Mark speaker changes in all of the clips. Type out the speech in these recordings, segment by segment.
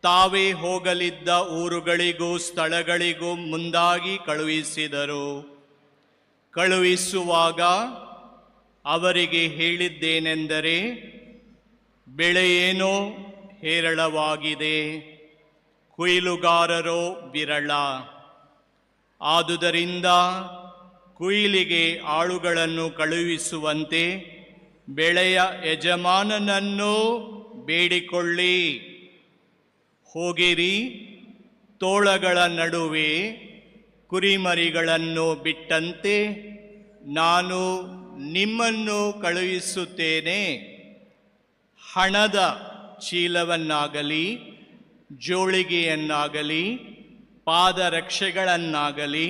Speaker 1: ತಾವೇ ಹೋಗಲಿದ್ದ ಊರುಗಳಿಗೂ ಸ್ಥಳಗಳಿಗೂ ಮುಂದಾಗಿ ಕಳುಹಿಸಿದರು. ಕಳುಹಿಸುವಾಗ ಅವರಿಗೆ ಹೇಳಿದ್ದೇನೆಂದರೆ, ಬೆಳೆಯೇನೋ ಹೇರಳವಾಗಿದೆ, ಕೊಯ್ಲುಗಾರರೋ ವಿರಳ. ಆದುದರಿಂದ ಕೊಯ್ಲಿಗೆ ಆಳುಗಳನ್ನು ಕಳುಹಿಸುವಂತೆ ಬೆಳೆಯ ಯಜಮಾನನನ್ನು ಬೇಡಿಕೊಳ್ಳಿ. ಹೋಗಿರಿ, ತೋಳಗಳ ನಡುವೆ ಕುರಿಮರಿಗಳನ್ನು ಬಿಟ್ಟಂತೆ ನಾನು ನಿಮ್ಮನ್ನು ಕಳುಹಿಸುತ್ತೇನೆ. ಹಣದ ಚೀಲವನ್ನಾಗಲಿ ಜೋಳಿಗೆಯನ್ನಾಗಲಿ ಪಾದರಕ್ಷೆಗಳನ್ನಾಗಲಿ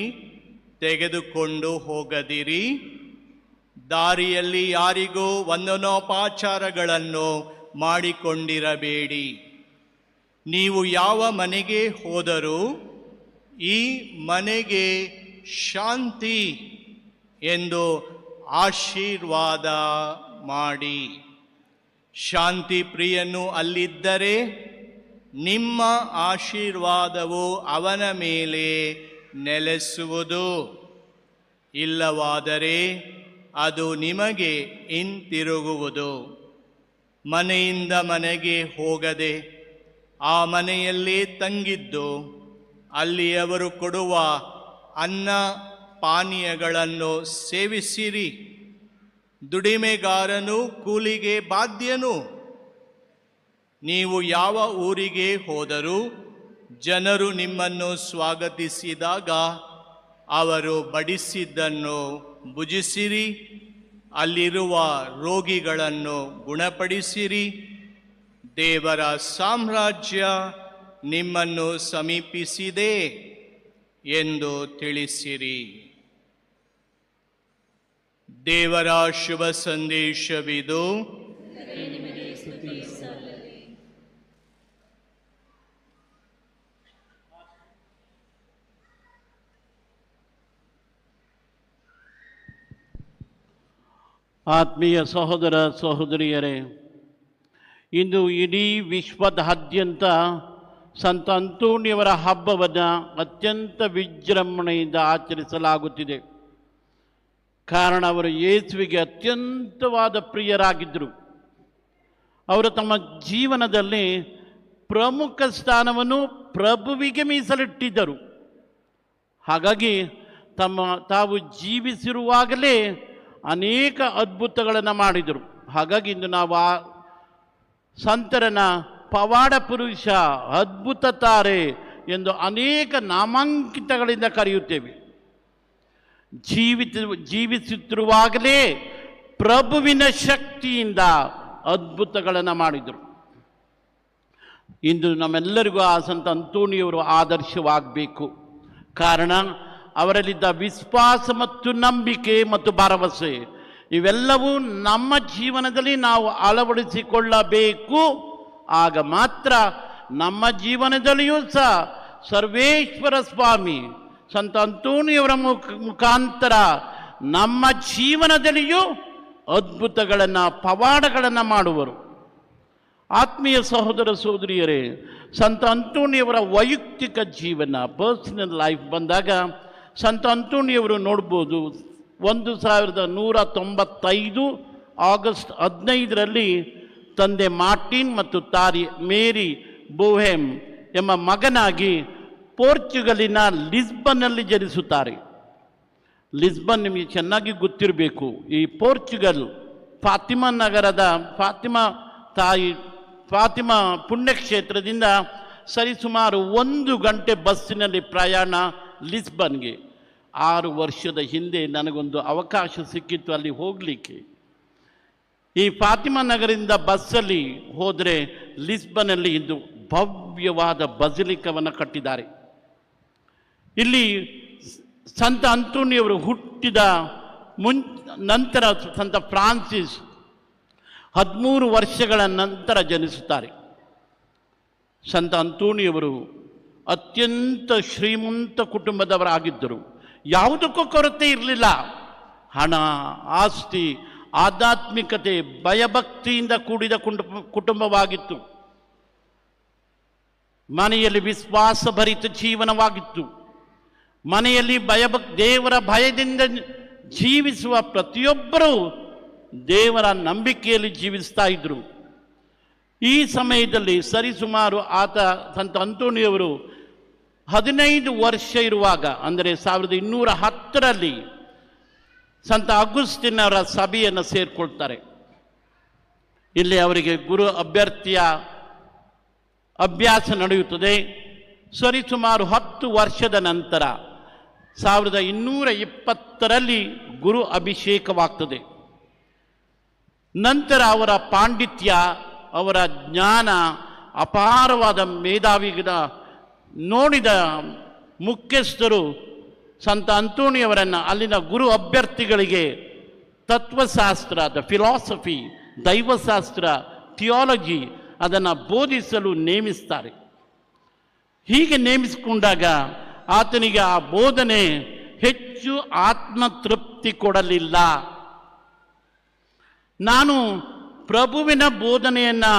Speaker 1: ತೆಗೆದುಕೊಂಡು ಹೋಗದಿರಿ. ದಾರಿಯಲ್ಲಿ ಯಾರಿಗೂ ವಂದನೋಪಚಾರಗಳನ್ನು ಮಾಡಿಕೊಂಡಿರಬೇಡಿ. ನೀವು ಯಾವ ಮನೆಗೆ ಹೋದರೂ ಈ ಮನೆಗೆ ಶಾಂತಿ ಎಂದು ಆಶೀರ್ವಾದ ಮಾಡಿ. ಶಾಂತಿ ಪ್ರಿಯನು ಅಲ್ಲಿದ್ದರೆ ನಿಮ್ಮ ಆಶೀರ್ವಾದವು ಅವನ ಮೇಲೆ ನೆಲೆಸುವುದು. ಇಲ್ಲವಾದರೆ ಅದು ನಿಮಗೆ ಹಿಂತಿರುಗುವುದು. ಮನೆಯಿಂದ ಮನೆಗೆ ಹೋಗದೆ ಆ ಮನೆಯಲ್ಲೇ ತಂಗಿದ್ದು ಅಲ್ಲಿ ಅವರು ಕೊಡುವ ಅನ್ನ ಪಾನೀಯಗಳನ್ನು ಸೇವಿಸಿರಿ. ದುಡಿಮೆಗಾರನು ಕೂಲಿಗೆ ಬಾಧ್ಯನು. ನೀವು ಯಾವ ಊರಿಗೆ ಹೋದರೂ ಜನರು ನಿಮ್ಮನ್ನು ಸ್ವಾಗತಿಸಿದಾಗ ಅವರು ಬಡಿಸಿದ್ದನ್ನು ಭುಜಿಸಿರಿ. ಅಲ್ಲಿರುವ ರೋಗಿಗಳನ್ನು ಗುಣಪಡಿಸಿರಿ. ದೇವರ ಸಾಮ್ರಾಜ್ಯ ನಿಮ್ಮನ್ನು ಸಮೀಪಿಸಿದೆ ಎಂದು ತಿಳಿಸಿರಿ. ದೇವರ ಶುಭ ಸಂದೇಶವಿದು.
Speaker 2: ಆತ್ಮೀಯ ಸಹೋದರ ಸಹೋದರಿಯರೇ, ಇಂದು ಇಡೀ ವಿಶ್ವದಾದ್ಯಂತ ಸಂತ ಅಂತೋಣಿಯವರ ಹಬ್ಬವನ್ನು ಅತ್ಯಂತ ವಿಜೃಂಭಣೆಯಿಂದ ಆಚರಿಸಲಾಗುತ್ತಿದೆ. ಕಾರಣ ಅವರು ಯೇಸುವಿಗೆ ಅತ್ಯಂತವಾದ ಪ್ರಿಯರಾಗಿದ್ದರು. ಅವರು ತಮ್ಮ ಜೀವನದಲ್ಲಿ ಪ್ರಮುಖ ಸ್ಥಾನವನ್ನು ಪ್ರಭುವಿಗೆ ಮೀಸಲಿಟ್ಟಿದ್ದರು. ಹಾಗಾಗಿ ತಾವು ಜೀವಿಸಿರುವಾಗಲೇ ಅನೇಕ ಅದ್ಭುತಗಳನ್ನು ಮಾಡಿದರು. ಹಾಗಾಗಿ ಇಂದು ನಾವು ಆ ಸಂತರನ ಪವಾಡ ಪುರುಷ, ಅದ್ಭುತ ತಾರೆ ಎಂದು ಅನೇಕ ನಾಮಾಂಕಿತಗಳಿಂದ ಕರೆಯುತ್ತೇವೆ. ಜೀವಿಸುತ್ತಿರುವಾಗಲೇ ಪ್ರಭುವಿನ ಶಕ್ತಿಯಿಂದ ಅದ್ಭುತಗಳನ್ನು ಮಾಡಿದರು. ಇಂದು ನಮ್ಮೆಲ್ಲರಿಗೂ ಆ ಸಂತ ಅಂತೋಣಿಯವರು ಆದರ್ಶವಾಗಬೇಕು. ಕಾರಣ ಅವರಲ್ಲಿದ್ದ ವಿಶ್ವಾಸ ಮತ್ತು ನಂಬಿಕೆ ಮತ್ತು ಭರವಸೆ ಇವೆಲ್ಲವೂ ನಮ್ಮ ಜೀವನದಲ್ಲಿ ನಾವು ಅಳವಡಿಸಿಕೊಳ್ಳಬೇಕು. ಆಗ ಮಾತ್ರ ನಮ್ಮ ಜೀವನದಲ್ಲಿಯೂ ಸಹ ಸರ್ವೇಶ್ವರ ಸ್ವಾಮಿ ಸಂತ ಅಂತೋಣಿಯವರ ಮುಖಾಂತರ ನಮ್ಮ ಜೀವನದಲ್ಲಿಯೂ ಅದ್ಭುತಗಳನ್ನು ಪವಾಡಗಳನ್ನು ಮಾಡುವರು. ಆತ್ಮೀಯ ಸಹೋದರ ಸಹೋದರಿಯರೇ, ಸಂತ ಅಂತೋಣಿಯವರ ವೈಯಕ್ತಿಕ ಜೀವನ, ಪರ್ಸನಲ್ ಲೈಫ್ ಬಂದಾಗ ಸಂತ ಅಂತೋಣಿಯವರು ನೋಡ್ಬೋದು, 1195 ಆಗಸ್ಟ್ 15ರಲ್ಲಿ ತಂದೆ ಮಾರ್ಟಿನ್ ಮತ್ತು ತಾಯಿ ಮೇರಿ ಬೋಹೆಮ್ ಎಂಬ ಮಗನಾಗಿ ಪೋರ್ಚುಗಲಿನ ಲಿಸ್ಬನ್ನಲ್ಲಿ ಜನಿಸುತ್ತಾರೆ. ಲಿಸ್ಬನ್ ನಿಮಗೆ ಚೆನ್ನಾಗಿ ಗೊತ್ತಿರಬೇಕು. ಈ ಪೋರ್ಚುಗಲ್ ಫಾತಿಮಾ ನಗರದ ಫಾತಿಮಾ ಪುಣ್ಯಕ್ಷೇತ್ರದಿಂದ ಸರಿಸುಮಾರು 1 ಗಂಟೆ ಬಸ್ಸಿನಲ್ಲಿ ಪ್ರಯಾಣ ಲಿಸ್ಬನ್ಗೆ. 6 ವರ್ಷದ ಹಿಂದೆ ನನಗೊಂದು ಅವಕಾಶ ಸಿಕ್ಕಿತ್ತು ಅಲ್ಲಿ ಹೋಗಲಿಕ್ಕೆ. ಈ ಫಾತಿಮಾ ನಗರದಿಂದ ಬಸ್ಸಲ್ಲಿ ಹೋದರೆ ಲಿಸ್ಬನ್ನಲ್ಲಿ ಇಂದು ಭವ್ಯವಾದ ಬಸಿಲಿಕವನ್ನು ಕಟ್ಟಿದ್ದಾರೆ. ಇಲ್ಲಿ ಸಂತ ಅಂತೋಣಿಯವರು ಹುಟ್ಟಿದ ನಂತರ ಸಂತ ಫ್ರಾನ್ಸಿಸ್ 13 ವರ್ಷಗಳ ನಂತರ ಜನಿಸುತ್ತಾರೆ. ಸಂತ ಅಂತೋಣಿಯವರು ಅತ್ಯಂತ ಶ್ರೀಮಂತ ಕುಟುಂಬದವರಾಗಿದ್ದರು. ಯಾವುದಕ್ಕೂ ಕೊರತೆ ಇರಲಿಲ್ಲ. ಹಣ, ಆಸ್ತಿ, ಆಧ್ಯಾತ್ಮಿಕತೆ, ಭಯಭಕ್ತಿಯಿಂದ ಕೂಡಿದ ಕುಟುಂಬವಾಗಿತ್ತು. ಮನೆಯಲ್ಲಿ ವಿಶ್ವಾಸಭರಿತ ಜೀವನವಾಗಿತ್ತು. ಮನೆಯಲ್ಲಿ ದೇವರ ಭಯದಿಂದ ಜೀವಿಸುವ ಪ್ರತಿಯೊಬ್ಬರೂ ದೇವರ ನಂಬಿಕೆಯಲ್ಲಿ ಜೀವಿಸ್ತಾ ಇದ್ರು. ಈ ಸಮಯದಲ್ಲಿ ಸರಿಸುಮಾರು ಸಂತ ಅಂತೋಣಿಯವರು 15 ವರ್ಷ ಇರುವಾಗ, ಅಂದರೆ 1210ರಲ್ಲಿ ಸಂತ ಅಗುಸ್ತಿನರ ಸಭೆಯನ್ನು ಸೇರಿಕೊಳ್ತಾರೆ. ಇಲ್ಲಿ ಅವರಿಗೆ ಗುರು ಅಭ್ಯರ್ಥಿಯ ಅಭ್ಯಾಸ ನಡೆಯುತ್ತದೆ. ಸರಿಸುಮಾರು 10 ವರ್ಷದ ನಂತರ 1220ರಲ್ಲಿ ಗುರು ಅಭಿಷೇಕವಾಗ್ತದೆ. ನಂತರ ಅವರ ಪಾಂಡಿತ್ಯ, ಅವರ ಜ್ಞಾನ, ಅಪಾರವಾದ ಮೇಧಾವಿಗಳ ನೋಡಿದ ಮುಖ್ಯಸ್ಥರು ಸಂತ ಅಂತೋಣಿಯವರನ್ನು ಅಲ್ಲಿನ ಗುರು ಅಭ್ಯರ್ಥಿಗಳಿಗೆ ತತ್ವಶಾಸ್ತ್ರ, ಫಿಲಾಸಫಿ, ದೈವಶಾಸ್ತ್ರ, ಥಿಯಾಲಜಿ ಅದನ್ನು ಬೋಧಿಸಲು ನೇಮಿಸ್ತಾರೆ. ಹೀಗೆ ನೇಮಿಸಿಕೊಂಡಾಗ ಆತನಿಗೆ ಆ ಬೋಧನೆ ಹೆಚ್ಚು ಆತ್ಮತೃಪ್ತಿ ಕೊಡಲಿಲ್ಲ. ನಾನು ಪ್ರಭುವಿನ ಬೋಧನೆಯನ್ನು,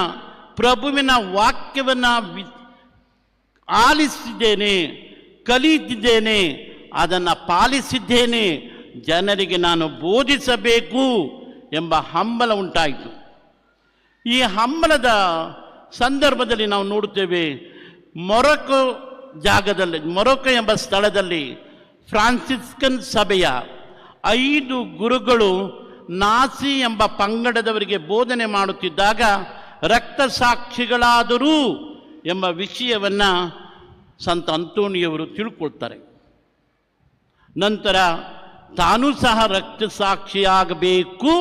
Speaker 2: ಪ್ರಭುವಿನ ವಾಕ್ಯವನ್ನು ಆಲಿಸಿದ್ದೇನೆ, ಕಲಿತಿದ್ದೇನೆ, ಅದನ್ನು ಪಾಲಿಸಿದ್ದೇನೆ, ಜನರಿಗೆ ನಾನು ಬೋಧಿಸಬೇಕು ಎಂಬ ಹಂಬಲ ಉಂಟಾಯಿತು. ಈ ಹಂಬಲದ ಸಂದರ್ಭದಲ್ಲಿ ನಾವು ನೋಡುತ್ತೇವೆ, ಮೊರೊಕೊ ಎಂಬ ಸ್ಥಳದಲ್ಲಿ ಫ್ರಾನ್ಸಿಸ್ಕನ್ ಸಭೆಯ 5 ಗುರುಗಳು ನಾಸಿ ಎಂಬ ಪಂಗಡದವರಿಗೆ ಬೋಧನೆ ಮಾಡುತ್ತಿದ್ದಾಗ ರಕ್ತಸಾಕ್ಷಿಗಳಾದರೂ ಎಂಬ ವಿಷಯವನ್ನು ಸಂತ ಅಂತೋಣಿಯವರು ತಿಳ್ಕೊಳ್ತಾರೆ. ನಂತರ ತಾನೂ ಸಹ ರಕ್ತಸಾಕ್ಷಿಯಾಗಬೇಕು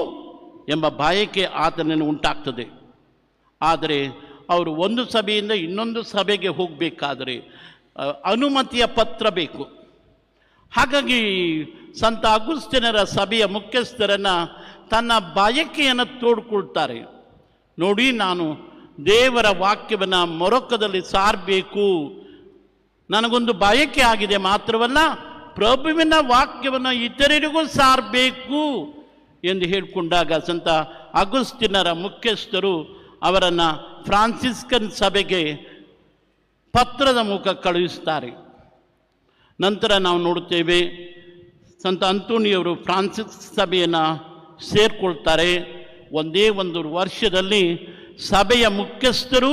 Speaker 2: ಎಂಬ ಬಯಕೆ ಆತನನ್ನು ಉಂಟಾಗ್ತದೆ. ಆದರೆ ಅವರು ಒಂದು ಸಭೆಯಿಂದ ಇನ್ನೊಂದು ಸಭೆಗೆ ಹೋಗಬೇಕಾದರೆ ಅನುಮತಿಯ ಪತ್ರ ಬೇಕು. ಹಾಗಾಗಿ ಸಂತ ಅಗುಸ್ತಿನರ ಸಭೆಯ ಮುಖ್ಯಸ್ಥರನ್ನು ತನ್ನ ಬಯಕೆಯನ್ನು ತೋಡ್ಕೊಳ್ತಾರೆ. ನೋಡಿ, ನಾನು ದೇವರ ವಾಕ್ಯವನ್ನು ಮೊರೊಕ್ಕೊದಲ್ಲಿ ಸಾರಬೇಕು, ನನಗೊಂದು ಬಯಕೆ ಆಗಿದೆ, ಮಾತ್ರವಲ್ಲ ಪ್ರಭುವಿನ ವಾಕ್ಯವನ್ನು ಇತರರಿಗೂ ಸಾರಬೇಕು ಎಂದು ಹೇಳಿಕೊಂಡಾಗ ಸಂತ ಅಗುಸ್ತಿನರ ಮುಖ್ಯಸ್ಥರು ಅವರನ್ನು ಫ್ರಾನ್ಸಿಸ್ಕನ್ ಸಭೆಗೆ ಪತ್ರದ ಮೂಲಕ ಕಳುಹಿಸ್ತಾರೆ. ನಂತರ ನಾವು ನೋಡುತ್ತೇವೆ, ಸಂತ ಅಂತೋಣಿಯವರು ಫ್ರಾನ್ಸಿಸ್ ಸಭೆಯನ್ನು ಸೇರಿಕೊಳ್ತಾರೆ. ಒಂದೇ ಒಂದು ವರ್ಷದಲ್ಲಿ ಸಭೆಯ ಮುಖ್ಯಸ್ಥರು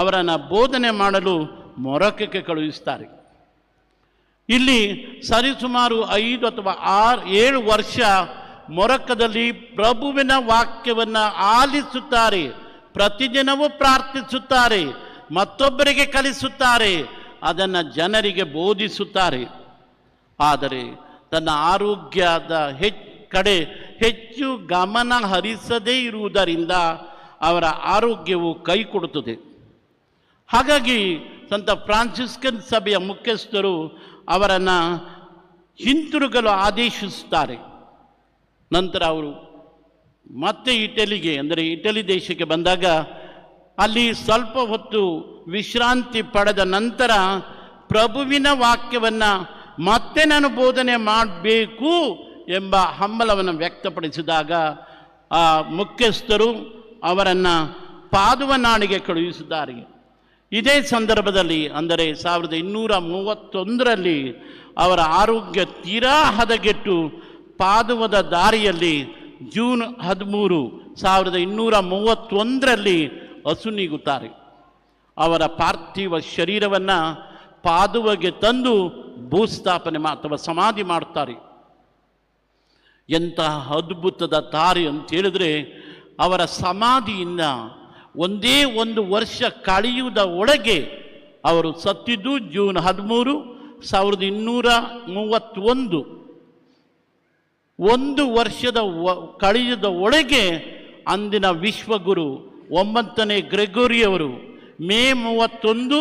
Speaker 2: ಅವರನ್ನು ಬೋಧನೆ ಮಾಡಲು ಮೊರೊಕ್ಕೊಕ್ಕೆ ಕಳುಹಿಸ್ತಾರೆ. ಇಲ್ಲಿ ಸರಿಸುಮಾರು 5 ಅಥವಾ 7 ವರ್ಷ ಮೊರೊಕ್ಕೊದಲ್ಲಿ ಪ್ರಭುವಿನ ವಾಕ್ಯವನ್ನು ಆಲಿಸುತ್ತಾರೆ, ಪ್ರತಿದಿನವೂ ಪ್ರಾರ್ಥಿಸುತ್ತಾರೆ, ಮತ್ತೊಬ್ಬರಿಗೆ ಕಲಿಸುತ್ತಾರೆ, ಅದನ್ನು ಜನರಿಗೆ ಬೋಧಿಸುತ್ತಾರೆ. ಆದರೆ ತನ್ನ ಆರೋಗ್ಯದ ಕಡೆ ಹೆಚ್ಚು ಗಮನ ಹರಿಸದೇ ಇರುವುದರಿಂದ ಅವರ ಆರೋಗ್ಯವು ಕೈ ಕೊಡುತ್ತದೆ. ಹಾಗಾಗಿ ಸಂತ ಫ್ರಾನ್ಸಿಸ್ಕನ್ ಸಭೆಯ ಮುಖ್ಯಸ್ಥರು ಅವರನ್ನು ಹಿಂತಿರುಗಲು ಆದೇಶಿಸುತ್ತಾರೆ. ನಂತರ ಅವರು ಮತ್ತೆ ಇಟಲಿಗೆ, ಅಂದರೆ ಇಟಲಿ ದೇಶಕ್ಕೆ ಬಂದಾಗ ಅಲ್ಲಿ ಸ್ವಲ್ಪ ಹೊತ್ತು ವಿಶ್ರಾಂತಿ ಪಡೆದ ನಂತರ ಪ್ರಭುವಿನ ವಾಕ್ಯವನ್ನು ಮತ್ತೆ ನಾನು ಬೋಧನೆ ಮಾಡಬೇಕು ಎಂಬ ಹಂಬಲವನ್ನು ವ್ಯಕ್ತಪಡಿಸಿದಾಗ ಆ ಮುಖ್ಯಸ್ಥರು ಅವರನ್ನು ಪಾದುವ ನಾಡಿಗೆ ಕಳುಹಿಸಿದ್ದಾರೆ. ಇದೇ ಸಂದರ್ಭದಲ್ಲಿ, ಅಂದರೆ 1231ರಲ್ಲಿ ಅವರ ಆರೋಗ್ಯ ತೀರಾ ಹದಗೆಟ್ಟು ಪಾದುವದ ದಾರಿಯಲ್ಲಿ ಜೂನ್ 13, 1231ರಲ್ಲಿ ಅಸುನೀಗುತ್ತಾರೆ. ಅವರ ಪಾರ್ಥಿವ ಶರೀರವನ್ನು ಪಾದುವೆಗೆ ತಂದು ಭೂಸ್ಥಾಪನೆ ಅಥವಾ ಸಮಾಧಿ ಮಾಡುತ್ತಾರೆ. ಎಂತಹ ಅದ್ಭುತದ ದಾರಿ ಅಂತ ಹೇಳಿದ್ರೆ, ಅವರ ಸಮಾಧಿಯಿಂದ ಒಂದೇ ಒಂದು ವರ್ಷ ಕಳೆಯುವುದ ಒಳಗೆ ಅವರು ಸತ್ತಿದ್ದು ಜೂನ್ 13, 1231. ಒಂದು ವರ್ಷದ ಕಳೆಯುವುದ ಒಳಗೆ ಅಂದಿನ ವಿಶ್ವಗುರು 9ನೇ ಗ್ರೆಗೋರಿಯವರು ಮೇ 31,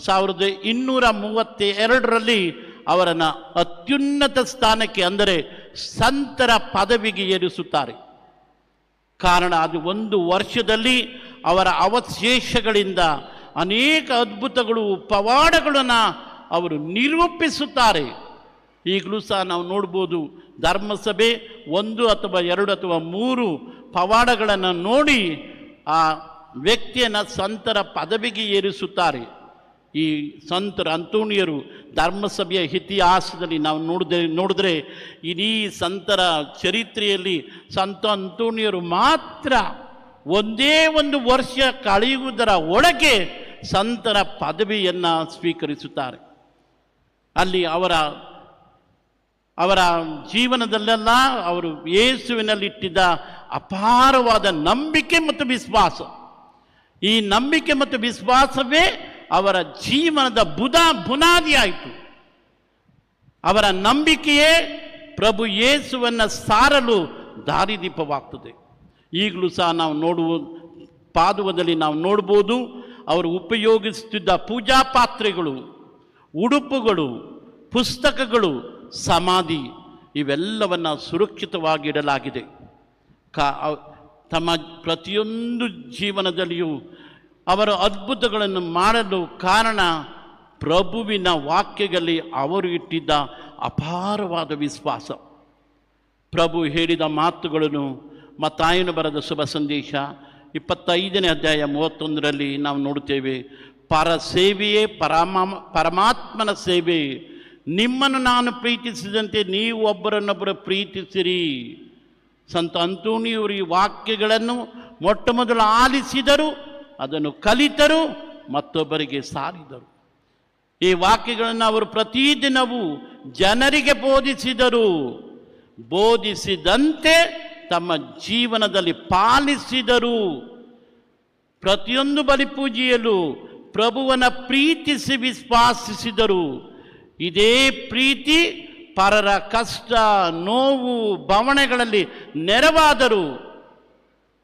Speaker 2: 1232ರಲ್ಲಿ ಅವರನ್ನು ಅತ್ಯುನ್ನತ ಸ್ಥಾನಕ್ಕೆ, ಅಂದರೆ ಸಂತರ ಪದವಿಗೆ ಏರಿಸುತ್ತಾರೆ. ಕಾರಣ ಅದು ಒಂದು ವರ್ಷದಲ್ಲಿ ಅವರ ಅವಶೇಷಗಳಿಂದ ಅನೇಕ ಅದ್ಭುತಗಳು, ಪವಾಡಗಳನ್ನು ಅವರು ನಿರೂಪಿಸುತ್ತಾರೆ. ಈಗಲೂ ಸಹ ನಾವು ನೋಡ್ಬೋದು, ಧರ್ಮಸಭೆ 1 ಅಥವಾ 2 ಅಥವಾ 3 ಪವಾಡಗಳನ್ನು ನೋಡಿ ಆ ವ್ಯಕ್ತಿಯನ್ನು ಸಂತರ ಪದವಿಗೆ ಏರಿಸುತ್ತಾರೆ. ಈ ಸಂತರ ಅಂತೋಣಿಯರು ಧರ್ಮಸಭೆಯ ಇತಿಹಾಸದಲ್ಲಿ ನಾವು ನೋಡಿದ್ರೆ ಇಡೀ ಸಂತರ ಚರಿತ್ರೆಯಲ್ಲಿ ಸಂತ ಅಂತೋಣಿಯರು ಮಾತ್ರ ಒಂದೇ ಒಂದು ವರ್ಷ ಕಳೆಯುವುದರ ಒಳಗೆ ಸಂತರ ಪದವಿಯನ್ನು ಸ್ವೀಕರಿಸುತ್ತಾರೆ. ಅಲ್ಲಿ ಅವರ ಜೀವನದಲ್ಲೆಲ್ಲ ಅವರು ಯೇಸುವಿನಲ್ಲಿಟ್ಟಿದ್ದ ಅಪಾರವಾದ ನಂಬಿಕೆ ಮತ್ತು ವಿಶ್ವಾಸ, ಈ ನಂಬಿಕೆ ಮತ್ತು ವಿಶ್ವಾಸವೇ ಅವರ ಜೀವನದ ಬುನಾದಿ ಆಯಿತು. ಅವರ ನಂಬಿಕೆಯೇ ಪ್ರಭು ಯೇಸುವನ್ನು ಸಾರಲು ದಾರಿದೀಪವಾಗ್ತದೆ. ಈಗಲೂ ಸಹ ನಾವು ಪಾದುವದಲ್ಲಿ ನಾವು ನೋಡ್ಬೋದು, ಅವರು ಉಪಯೋಗಿಸುತ್ತಿದ್ದ ಪೂಜಾ ಪಾತ್ರೆಗಳು, ಉಡುಪುಗಳು, ಪುಸ್ತಕಗಳು, ಸಮಾಧಿ ಇವೆಲ್ಲವನ್ನು ಸುರಕ್ಷಿತವಾಗಿಡಲಾಗಿದೆ. ತಮ್ಮ ಪ್ರತಿಯೊಂದು ಜೀವನದಲ್ಲಿಯೂ ಅವರ ಅದ್ಭುತಗಳನ್ನು ಮಾಡಲು ಕಾರಣ ಪ್ರಭುವಿನ ವಾಕ್ಯದಲ್ಲಿ ಅವರು ಇಟ್ಟಿದ್ದ ಅಪಾರವಾದ ವಿಶ್ವಾಸ. ಪ್ರಭು ಹೇಳಿದ ಮಾತುಗಳನ್ನು ಮತ್ತಾಯನು ಬರೆದ ಶುಭ ಸಂದೇಶ 25ನೇ ಅಧ್ಯಾಯ 31ರಲ್ಲಿ ನಾವು ನೋಡುತ್ತೇವೆ. ಸೇವೆಯೇ ಪರಮಾತ್ಮನ ಸೇವೆ. ನಿಮ್ಮನ್ನು ನಾನು ಪ್ರೀತಿಸಿದಂತೆ ನೀವು ಒಬ್ಬರನ್ನೊಬ್ಬರು ಪ್ರೀತಿಸಿರಿ. ಸಂತ ಅಂತೋಣಿಯವರು ಈ ವಾಕ್ಯಗಳನ್ನು ಮೊಟ್ಟ ಮೊದಲು ಆಲಿಸಿದರು, ಅದನ್ನು ಕಲಿತರು, ಮತ್ತೊಬ್ಬರಿಗೆ ಸಾರಿದರು. ಈ ವಾಕ್ಯಗಳನ್ನು ಅವರು ಪ್ರತಿದಿನವೂ ಜನರಿಗೆ ಬೋಧಿಸಿದರು. ಬೋಧಿಸಿದಂತೆ ತಮ್ಮ ಜೀವನದಲ್ಲಿ ಪಾಲಿಸಿದರು. ಪ್ರತಿಯೊಂದು ಬಲಿಪೂಜೆಯಲ್ಲೂ ಪ್ರಭುವನ ಪ್ರೀತಿಸಿ ವಿಶ್ವಾಸಿಸಿದರು. ಇದೇ ಪ್ರೀತಿ ಪರರ ಕಷ್ಟ, ನೋವು, ಬವಣೆಗಳಲ್ಲಿ ನೆರವಾದರು.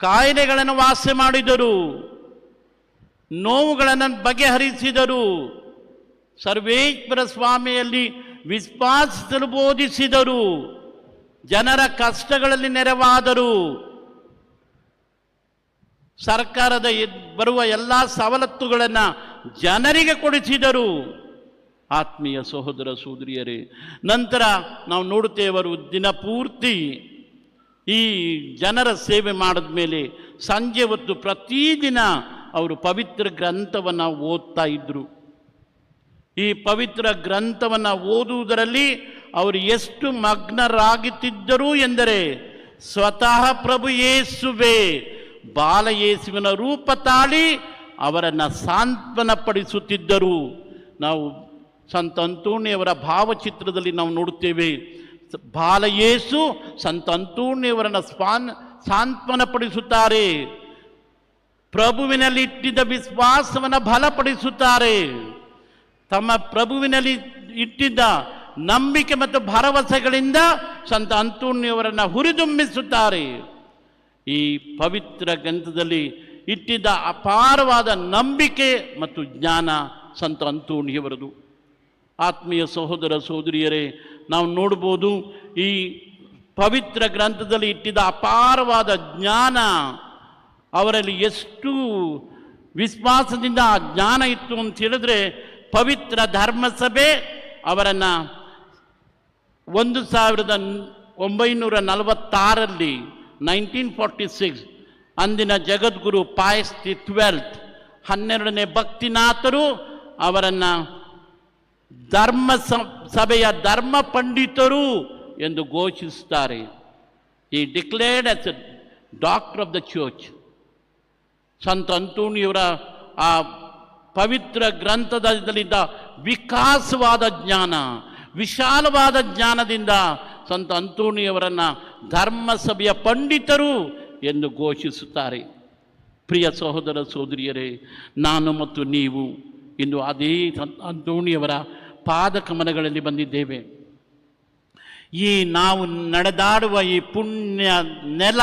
Speaker 2: ಕಾಯಿಲೆಗಳನ್ನು ವಾಸ ಮಾಡಿದರು, ನೋವುಗಳನ್ನು ಬಗೆಹರಿಸಿದರು. ಸರ್ವೇಶ್ವರ ಸ್ವಾಮಿಯಲ್ಲಿ ವಿಶ್ವಾಸಿಸಲು ಬೋಧಿಸಿದರು. ಜನರ ಕಷ್ಟಗಳಲ್ಲಿ ನೆರವಾದರು. ಸರ್ಕಾರದ ಬರುವ ಎಲ್ಲ ಸವಲತ್ತುಗಳನ್ನು ಜನರಿಗೆ ಕೊಡಿಸಿದರು. ಆತ್ಮೀಯ ಸಹೋದರ ಸಹೋದರಿಯರೇ, ನಂತರ ನಾವು ನೋಡುತ್ತೇವೆ ಅವರು ದಿನಪೂರ್ತಿ ಈ ಜನರ ಸೇವೆ ಮಾಡಿದ ಮೇಲೆ ಸಂಜೆ ಹೊತ್ತು ಪ್ರತಿದಿನ ಅವರು ಪವಿತ್ರ ಗ್ರಂಥವನ್ನು ಓದ್ತಾ ಇದ್ದರು. ಈ ಪವಿತ್ರ ಗ್ರಂಥವನ್ನು ಓದುವುದರಲ್ಲಿ ಅವರು ಎಷ್ಟು ಮಗ್ನರಾಗುತ್ತಿದ್ದರು ಎಂದರೆ ಸ್ವತಃ ಪ್ರಭು ಯೇಸುವೇ ಬಾಲಯೇಸುವಿನ ರೂಪ ತಾಳಿ ಅವರನ್ನು ಸಾಂತ್ವನಪಡಿಸುತ್ತಿದ್ದರು. ನಾವು ಸಂತ ಅಂತೋಣಿಯವರ ಭಾವಚಿತ್ರದಲ್ಲಿ ನಾವು ನೋಡುತ್ತೇವೆ. ಬಾಲಯೇಸು ಸಂತ ಅಂತೋಣಿಯವರನ್ನು ಸಾಂತ್ವನಪಡಿಸುತ್ತಾರೆ. ಪ್ರಭುವಿನಲ್ಲಿ ಇಟ್ಟಿದ್ದ ವಿಶ್ವಾಸವನ್ನು ಬಲಪಡಿಸುತ್ತಾರೆ. ತಮ್ಮ ಪ್ರಭುವಿನಲ್ಲಿ ಇಟ್ಟಿದ್ದ ನಂಬಿಕೆ ಮತ್ತು ಭರವಸೆಗಳಿಂದ ಸಂತ ಅಂತೋಣಿಯವರನ್ನು ಹುರಿದುಂಬಿಸುತ್ತಾರೆ. ಈ ಪವಿತ್ರ ಗ್ರಂಥದಲ್ಲಿ ಇಟ್ಟಿದ್ದ ಅಪಾರವಾದ ನಂಬಿಕೆ ಮತ್ತು ಜ್ಞಾನ ಸಂತ ಅಂತೋಣಿಯವರದು. ಆತ್ಮೀಯ ಸಹೋದರ ಸಹೋದರಿಯರೇ, ನಾವು ನೋಡ್ಬೋದು ಈ ಪವಿತ್ರ ಗ್ರಂಥದಲ್ಲಿ ಇಟ್ಟಿದ್ದ ಅಪಾರವಾದ ಜ್ಞಾನ ಅವರಲ್ಲಿ ಎಷ್ಟು ವಿಶ್ವಾಸದಿಂದ ಆ ಜ್ಞಾನ ಇತ್ತು ಅಂತ ಹೇಳಿದ್ರೆ, ಪವಿತ್ರ ಧರ್ಮಸಭೆ ಅವರನ್ನು 1946ರಲ್ಲಿ 1946 ಅಂದಿನ ಜಗದ್ಗುರು ಪಾಯಸ್ ದಿ 12th 12ನೇ ಭಕ್ತಿನಾಥರು ಅವರನ್ನು ಸಭೆಯ ಧರ್ಮ ಪಂಡಿತರು ಎಂದು ಘೋಷಿಸುತ್ತಾರೆ. ಈ declared as A doctor of the church. ಸಂತ ಅಂತೋಣಿಯವರ ಆ ಪವಿತ್ರ ಗ್ರಂಥದಲ್ಲಿದ್ದ ವಿಕಾಸವಾದ ಜ್ಞಾನ, ವಿಶಾಲವಾದ ಜ್ಞಾನದಿಂದ ಸಂತ ಅಂತೋಣಿಯವರನ್ನು ಧರ್ಮಸಭೆಯ ಪಂಡಿತರು ಎಂದು ಘೋಷಿಸುತ್ತಾರೆ. ಪ್ರಿಯ ಸಹೋದರ ಸಹೋದರಿಯರೇ, ನಾನು ಮತ್ತು ನೀವು ಇಂದು ಅದೇ ಅಂತೋಣಿಯವರ ಪಾದಕಮಲಗಳಲ್ಲಿ ಬಂದಿದ್ದೇವೆ. ಈ ನಾವು ನಡೆದಾಡುವ ಈ ಪುಣ್ಯ ನೆಲ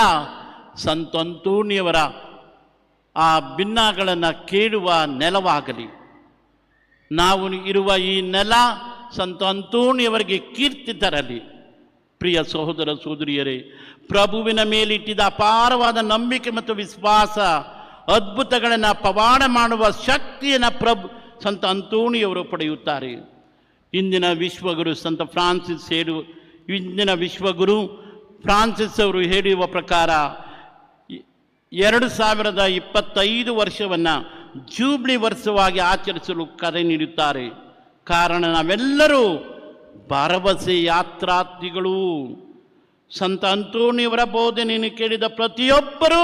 Speaker 2: ಸಂತ ಅಂತೋಣಿಯವರ ಆ ಭಿನ್ನಗಳನ್ನು ಕೇಳುವ ನೆಲವಾಗಲಿ. ನಾವು ಇರುವ ಈ ನೆಲ ಸಂತ ಅಂತೋಣಿಯವರಿಗೆ ಕೀರ್ತಿ ತರಲಿ. ಪ್ರಿಯ ಸಹೋದರ ಸಹೋದರಿಯರೇ, ಪ್ರಭುವಿನ ಮೇಲಿಟ್ಟಿದ್ದ ಅಪಾರವಾದ ನಂಬಿಕೆ ಮತ್ತು ವಿಶ್ವಾಸ, ಅದ್ಭುತಗಳನ್ನು ಪವಾಡ ಮಾಡುವ ಶಕ್ತಿಯನ್ನು ಸಂತ ಅಂತೋಣಿಯವರು ಪಡೆಯುತ್ತಾರೆ. ಇಂದಿನ ವಿಶ್ವಗುರು ಸಂತ ಇಂದಿನ ವಿಶ್ವಗುರು ಫ್ರಾನ್ಸಿಸ್ ಅವರು ಹೇಳುವ ಪ್ರಕಾರ 2025 ವರ್ಷವನ್ನು ಜೂಬ್ಲಿ ವರ್ಷವಾಗಿ ಆಚರಿಸಲು ಕರೆ ನೀಡುತ್ತಾರೆ. ಕಾರಣ ನಾವೆಲ್ಲರೂ ಭರವಸೆ ಯಾತ್ರಾರ್ಥಿಗಳು. ಸಂತ ಅಂತೋಣಿಯವರ ಬೋಧನೆಯನ್ನು ಕೇಳಿದ ಪ್ರತಿಯೊಬ್ಬರೂ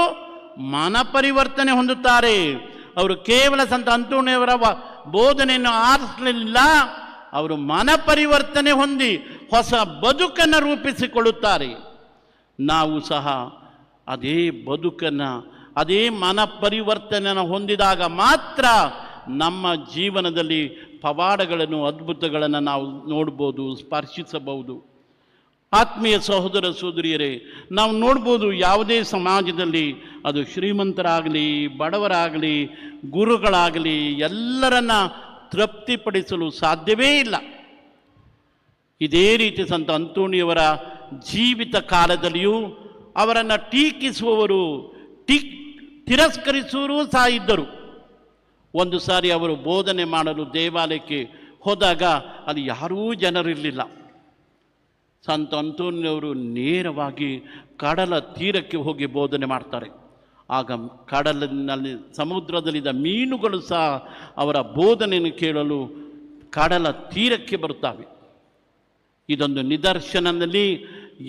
Speaker 2: ಮನ ಪರಿವರ್ತನೆ ಹೊಂದುತ್ತಾರೆ. ಅವರು ಕೇವಲ ಸಂತ ಅಂತೋಣಿಯವರ ಬೋಧನೆಯನ್ನು ಆರಿಸಲಿಲ್ಲ, ಅವರು ಮನ ಪರಿವರ್ತನೆ ಹೊಂದಿ ಹೊಸ ಬದುಕನ್ನು ರೂಪಿಸಿಕೊಳ್ಳುತ್ತಾರೆ. ನಾವು ಸಹ ಅದೇ ಬದುಕನ್ನು, ಅದೇ ಮನ ಪರಿವರ್ತನೆಯನ್ನು ಹೊಂದಿದಾಗ ಮಾತ್ರ ನಮ್ಮ ಜೀವನದಲ್ಲಿ ಪವಾಡಗಳನ್ನು, ಅದ್ಭುತಗಳನ್ನು ನಾವು ನೋಡ್ಬೋದು, ಸ್ಪರ್ಶಿಸಬಹುದು. ಆತ್ಮೀಯ ಸಹೋದರ ಸಹೋದರಿಯರೇ, ನಾವು ನೋಡ್ಬೋದು ಯಾವುದೇ ಸಮಾಜದಲ್ಲಿ ಅದು ಶ್ರೀಮಂತರಾಗಲಿ ಬಡವರಾಗಲಿ ಗುರುಗಳಾಗಲಿ ಎಲ್ಲರನ್ನ ತೃಪ್ತಿಪಡಿಸಲು ಸಾಧ್ಯವೇ ಇಲ್ಲ. ಇದೇ ರೀತಿ ಸಂತ ಅಂತೋಣಿಯವರ ಜೀವಿತ ಕಾಲದಲ್ಲಿಯೂ ಅವರನ್ನು ಟೀಕಿಸುವವರು, ತಿರಸ್ಕರಿಸುವವರು ಸಹ ಇದ್ದರು. ಒಂದು ಸಾರಿ ಅವರು ಬೋಧನೆ ಮಾಡಲು ದೇವಾಲಯಕ್ಕೆ ಹೋದಾಗ ಅಲ್ಲಿ ಯಾರೂ ಜನರಿರಲಿಲ್ಲ. ಸಂತ ಅಂತೋಣಿಯವರು ನೇರವಾಗಿ ಕಡಲ ತೀರಕ್ಕೆ ಹೋಗಿ ಬೋಧನೆ ಮಾಡ್ತಾರೆ. ಆಗ ಕಡಲಿನಲ್ಲಿ, ಸಮುದ್ರದಲ್ಲಿದ್ದ ಮೀನುಗಳು ಸಹ ಅವರ ಬೋಧನೆಯನ್ನು ಕೇಳಲು ಕಡಲ ತೀರಕ್ಕೆ ಬರುತ್ತವೆ. ಇದೊಂದು ನಿದರ್ಶನದಲ್ಲಿ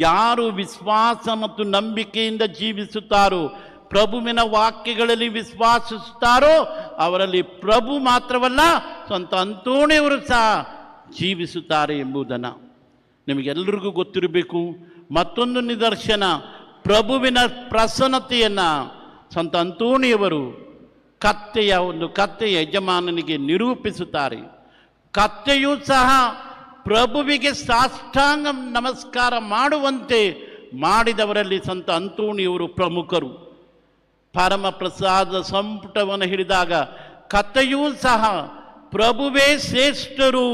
Speaker 2: ಯಾರು ವಿಶ್ವಾಸ ಮತ್ತು ನಂಬಿಕೆಯಿಂದ ಜೀವಿಸುತ್ತಾರೋ, ಪ್ರಭುವಿನ ವಾಕ್ಯಗಳಲ್ಲಿ ವಿಶ್ವಾಸಿಸುತ್ತಾರೋ ಅವರಲ್ಲಿ ಪ್ರಭು ಮಾತ್ರವಲ್ಲ ಸಂತ ಅಂತೋಣಿಯವರು ಸಹ ಜೀವಿಸುತ್ತಾರೆ ಎಂಬುದನ್ನು ನಿಮಗೆಲ್ಲರಿಗೂ ಗೊತ್ತಿರಬೇಕು. ಮತ್ತೊಂದು ನಿದರ್ಶನ, ಪ್ರಭುವಿನ ಪ್ರಸನ್ನತೆಯನ್ನು ಸಂತ ಅಂತೋಣಿಯವರು ಕತ್ತೆಯ ಯಜಮಾನನಿಗೆ ನಿರೂಪಿಸುತ್ತಾರೆ. ಕತ್ತೆಯೂ ಸಹ ಪ್ರಭುವಿಗೆ ಸಾಷ್ಟಾಂಗ ನಮಸ್ಕಾರ ಮಾಡುವಂತೆ ಮಾಡಿದವರಲ್ಲಿ ಸಂತ ಅಂತೋಣಿಯವರು ಪ್ರಮುಖರು. ಪರಮ ಪ್ರಸಾದ ಸಂಪುಟವನ್ನು ಹಿಡಿದಾಗ ಕತ್ತೆಯೂ ಸಹ ಪ್ರಭುವೇ ಶ್ರೇಷ್ಠರು,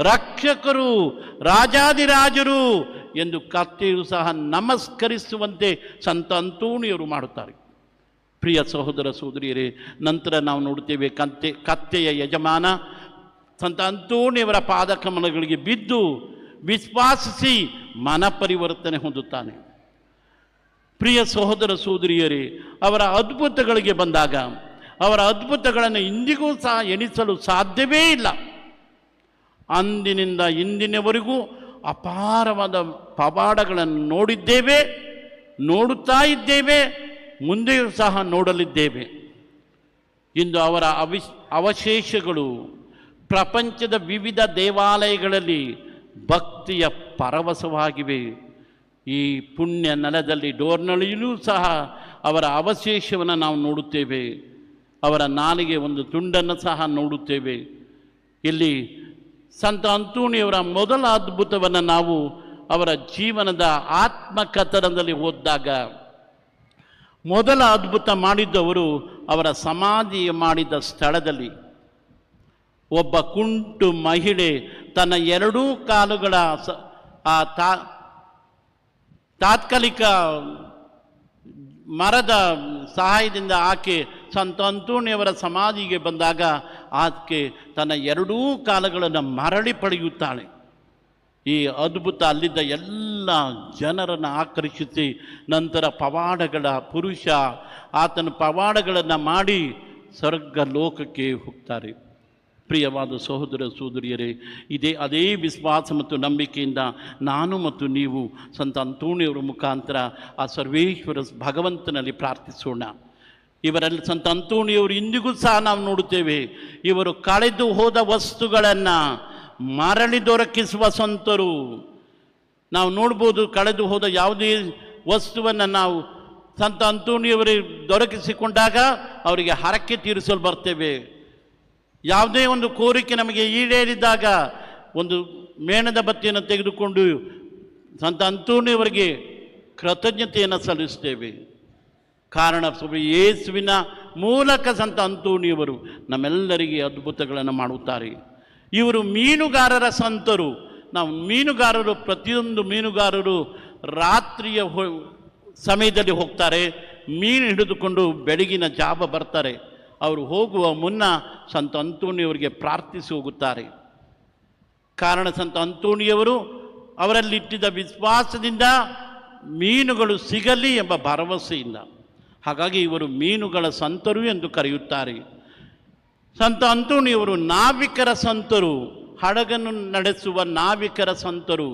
Speaker 2: ರಕ್ಷಕರು, ರಾಜಾದಿರಾಜರು ಎಂದು ಕತ್ತೆಯೂ ಸಹ ನಮಸ್ಕರಿಸುವಂತೆ ಸಂತ ಅಂತೋಣಿಯವರು ಮಾಡುತ್ತಾರೆ. ಪ್ರಿಯ ಸಹೋದರ ಸಹೋದರಿಯರೇ, ನಂತರ ನಾವು ನೋಡುತ್ತೇವೆ ಕತ್ತೆಯ ಯಜಮಾನ ಸಂತ ಅಂತೋಣಿಯವರ ಪಾದಕಮಲಗಳಿಗೆ ಬಿದ್ದು ವಿಶ್ವಾಸಿಸಿ ಮನ ಪರಿವರ್ತನೆ ಹೊಂದುತ್ತಾನೆ. ಪ್ರಿಯ ಸಹೋದರ ಸಹೋದರಿಯರೇ, ಅವರ ಅದ್ಭುತಗಳಿಗೆ ಬಂದಾಗ ಅವರ ಅದ್ಭುತಗಳನ್ನು ಇಂದಿಗೂ ಸಹ ಎಣಿಸಲು ಸಾಧ್ಯವೇ ಇಲ್ಲ. ಅಂದಿನಿಂದ ಇಂದಿನವರೆಗೂ ಅಪಾರವಾದ ಪವಾಡಗಳನ್ನು ನೋಡಿದ್ದೇವೆ, ನೋಡುತ್ತಾ ಇದ್ದೇವೆ, ಮುಂದೆಯೂ ಸಹ ನೋಡಲಿದ್ದೇವೆ. ಇಂದು ಅವರ ಅವಶೇಷಗಳು ಪ್ರಪಂಚದ ವಿವಿಧ ದೇವಾಲಯಗಳಲ್ಲಿ ಭಕ್ತಿಯ ಪರವಶವಾಗಿವೆ. ಈ ಪುಣ್ಯ ನೆಲದಲ್ಲಿ ಡೋರ್ನಳಿಯೂ ಸಹ ಅವರ ಅವಶೇಷವನ್ನು ನಾವು ನೋಡುತ್ತೇವೆ. ಅವರ ನಾಲಿಗೆ ಒಂದು ತುಂಡನ್ನು ಸಹ ನೋಡುತ್ತೇವೆ. ಇಲ್ಲಿ ಸಂತ ಅಂತೋಣಿಯವರ ಮೊದಲ ಅದ್ಭುತವನ್ನು ನಾವು ಅವರ ಜೀವನದ ಆತ್ಮಕಥನದಲ್ಲಿ ಓದಿದಾಗ, ಮೊದಲ ಅದ್ಭುತ ಮಾಡಿದ್ದವರು ಅವರ ಸಮಾಧಿ ಮಾಡಿದ ಸ್ಥಳದಲ್ಲಿ ಒಬ್ಬ ಕುಂಟು ಮಹಿಳೆ ತನ್ನ ಎರಡೂ ಕಾಲುಗಳ ತಾತ್ಕಾಲಿಕ ಮರದ ಸಹಾಯದಿಂದ ಆಕೆ ಸಂತ ಅಂತೋಣಿಯವರ ಸಮಾಧಿಗೆ ಬಂದಾಗ ಆಕೆ ತನ್ನ ಎರಡೂ ಕಾಲುಗಳನ್ನು ಮರಳಿ ಪಡೆಯುತ್ತಾಳೆ. ಈ ಅದ್ಭುತ ಅಲ್ಲಿದ್ದ ಎಲ್ಲ ಜನರನ್ನು ಆಕರ್ಷಿಸಿ ನಂತರ ಪವಾಡಗಳ ಪುರುಷ ಆತನ ಪವಾಡಗಳನ್ನು ಮಾಡಿ ಸ್ವರ್ಗ ಲೋಕಕ್ಕೆ ಹೋಗ್ತಾರೆ. ಪ್ರಿಯವಾದ ಸಹೋದರ ಸಹೋದರಿಯರೇ, ಅದೇ ವಿಶ್ವಾಸ ಮತ್ತು ನಂಬಿಕೆಯಿಂದ ನಾನು ಮತ್ತು ನೀವು ಸಂತ ಅಂತೋಣಿಯವರ ಮುಖಾಂತರ ಆ ಸರ್ವೇಶ್ವರ ಭಗವಂತನಲ್ಲಿ ಪ್ರಾರ್ಥಿಸೋಣ. ಇವರಲ್ಲಿ ಸಂತ ಅಂತೋಣಿಯವರು ಇಂದಿಗೂ ಸಹ ನಾವು ನೋಡುತ್ತೇವೆ, ಇವರು ಕಳೆದು ಹೋದ ವಸ್ತುಗಳನ್ನು ಮರಳಿ ದೊರಕಿಸುವ ಸಂತರು. ನಾವು ನೋಡ್ಬೋದು, ಕಳೆದು ಹೋದ ಯಾವುದೇ ವಸ್ತುವನ್ನು ನಾವು ಸಂತ ಅಂತೋಣಿಯವರಿಗೆ ದೊರಕಿಸಿಕೊಂಡಾಗ ಅವರಿಗೆ ಹರಕೆ ತೀರಿಸಲು ಬರ್ತೇವೆ. ಯಾವುದೇ ಒಂದು ಕೋರಿಕೆ ನಮಗೆ ಈಡೇರಿದಾಗ ಒಂದು ಮೇಣದ ಬತ್ತಿಯನ್ನು ತೆಗೆದುಕೊಂಡು ಸಂತ ಅಂತೋಣಿಯವರಿಗೆ ಕೃತಜ್ಞತೆಯನ್ನು ಸಲ್ಲಿಸ್ತೇವೆ. ಕಾರಣ ಯೇಸುವಿನ ಮೂಲಕ ಸಂತ ಅಂತೋಣಿಯವರು ನಮ್ಮೆಲ್ಲರಿಗೆ ಅದ್ಭುತಗಳನ್ನು ಮಾಡುತ್ತಾರೆ. ಇವರು ಮೀನುಗಾರರ ಸಂತರು. ನಾವು ಮೀನುಗಾರರು, ಪ್ರತಿಯೊಂದು ಮೀನುಗಾರರು ರಾತ್ರಿಯ ಸಮಯದಲ್ಲಿ ಹೋಗ್ತಾರೆ, ಮೀನು ಹಿಡಿದುಕೊಂಡು ಬೆಳಗಿನ ಜಾವ ಬರ್ತಾರೆ. ಅವರು ಹೋಗುವ ಮುನ್ನ ಸಂತ ಅಂತೋಣಿಯವರಿಗೆ ಪ್ರಾರ್ಥಿಸಿ ಹೋಗುತ್ತಾರೆ. ಕಾರಣ ಸಂತ ಅಂತೋಣಿಯವರು ಅವರಲ್ಲಿಟ್ಟಿದ್ದ ವಿಶ್ವಾಸದಿಂದ ಮೀನುಗಳು ಸಿಗಲಿ ಎಂಬ ಭರವಸೆಯಿಂದ. ಹಾಗಾಗಿ ಇವರು ಮೀನುಗಳ ಸಂತರು ಎಂದು ಕರೆಯುತ್ತಾರೆ. ಸಂತ ಅಂತೋಣಿಯವರು ನಾವಿಕರ ಸಂತರು, ಹಡಗನ್ನು ನಡೆಸುವ ನಾವಿಕರ ಸಂತರು,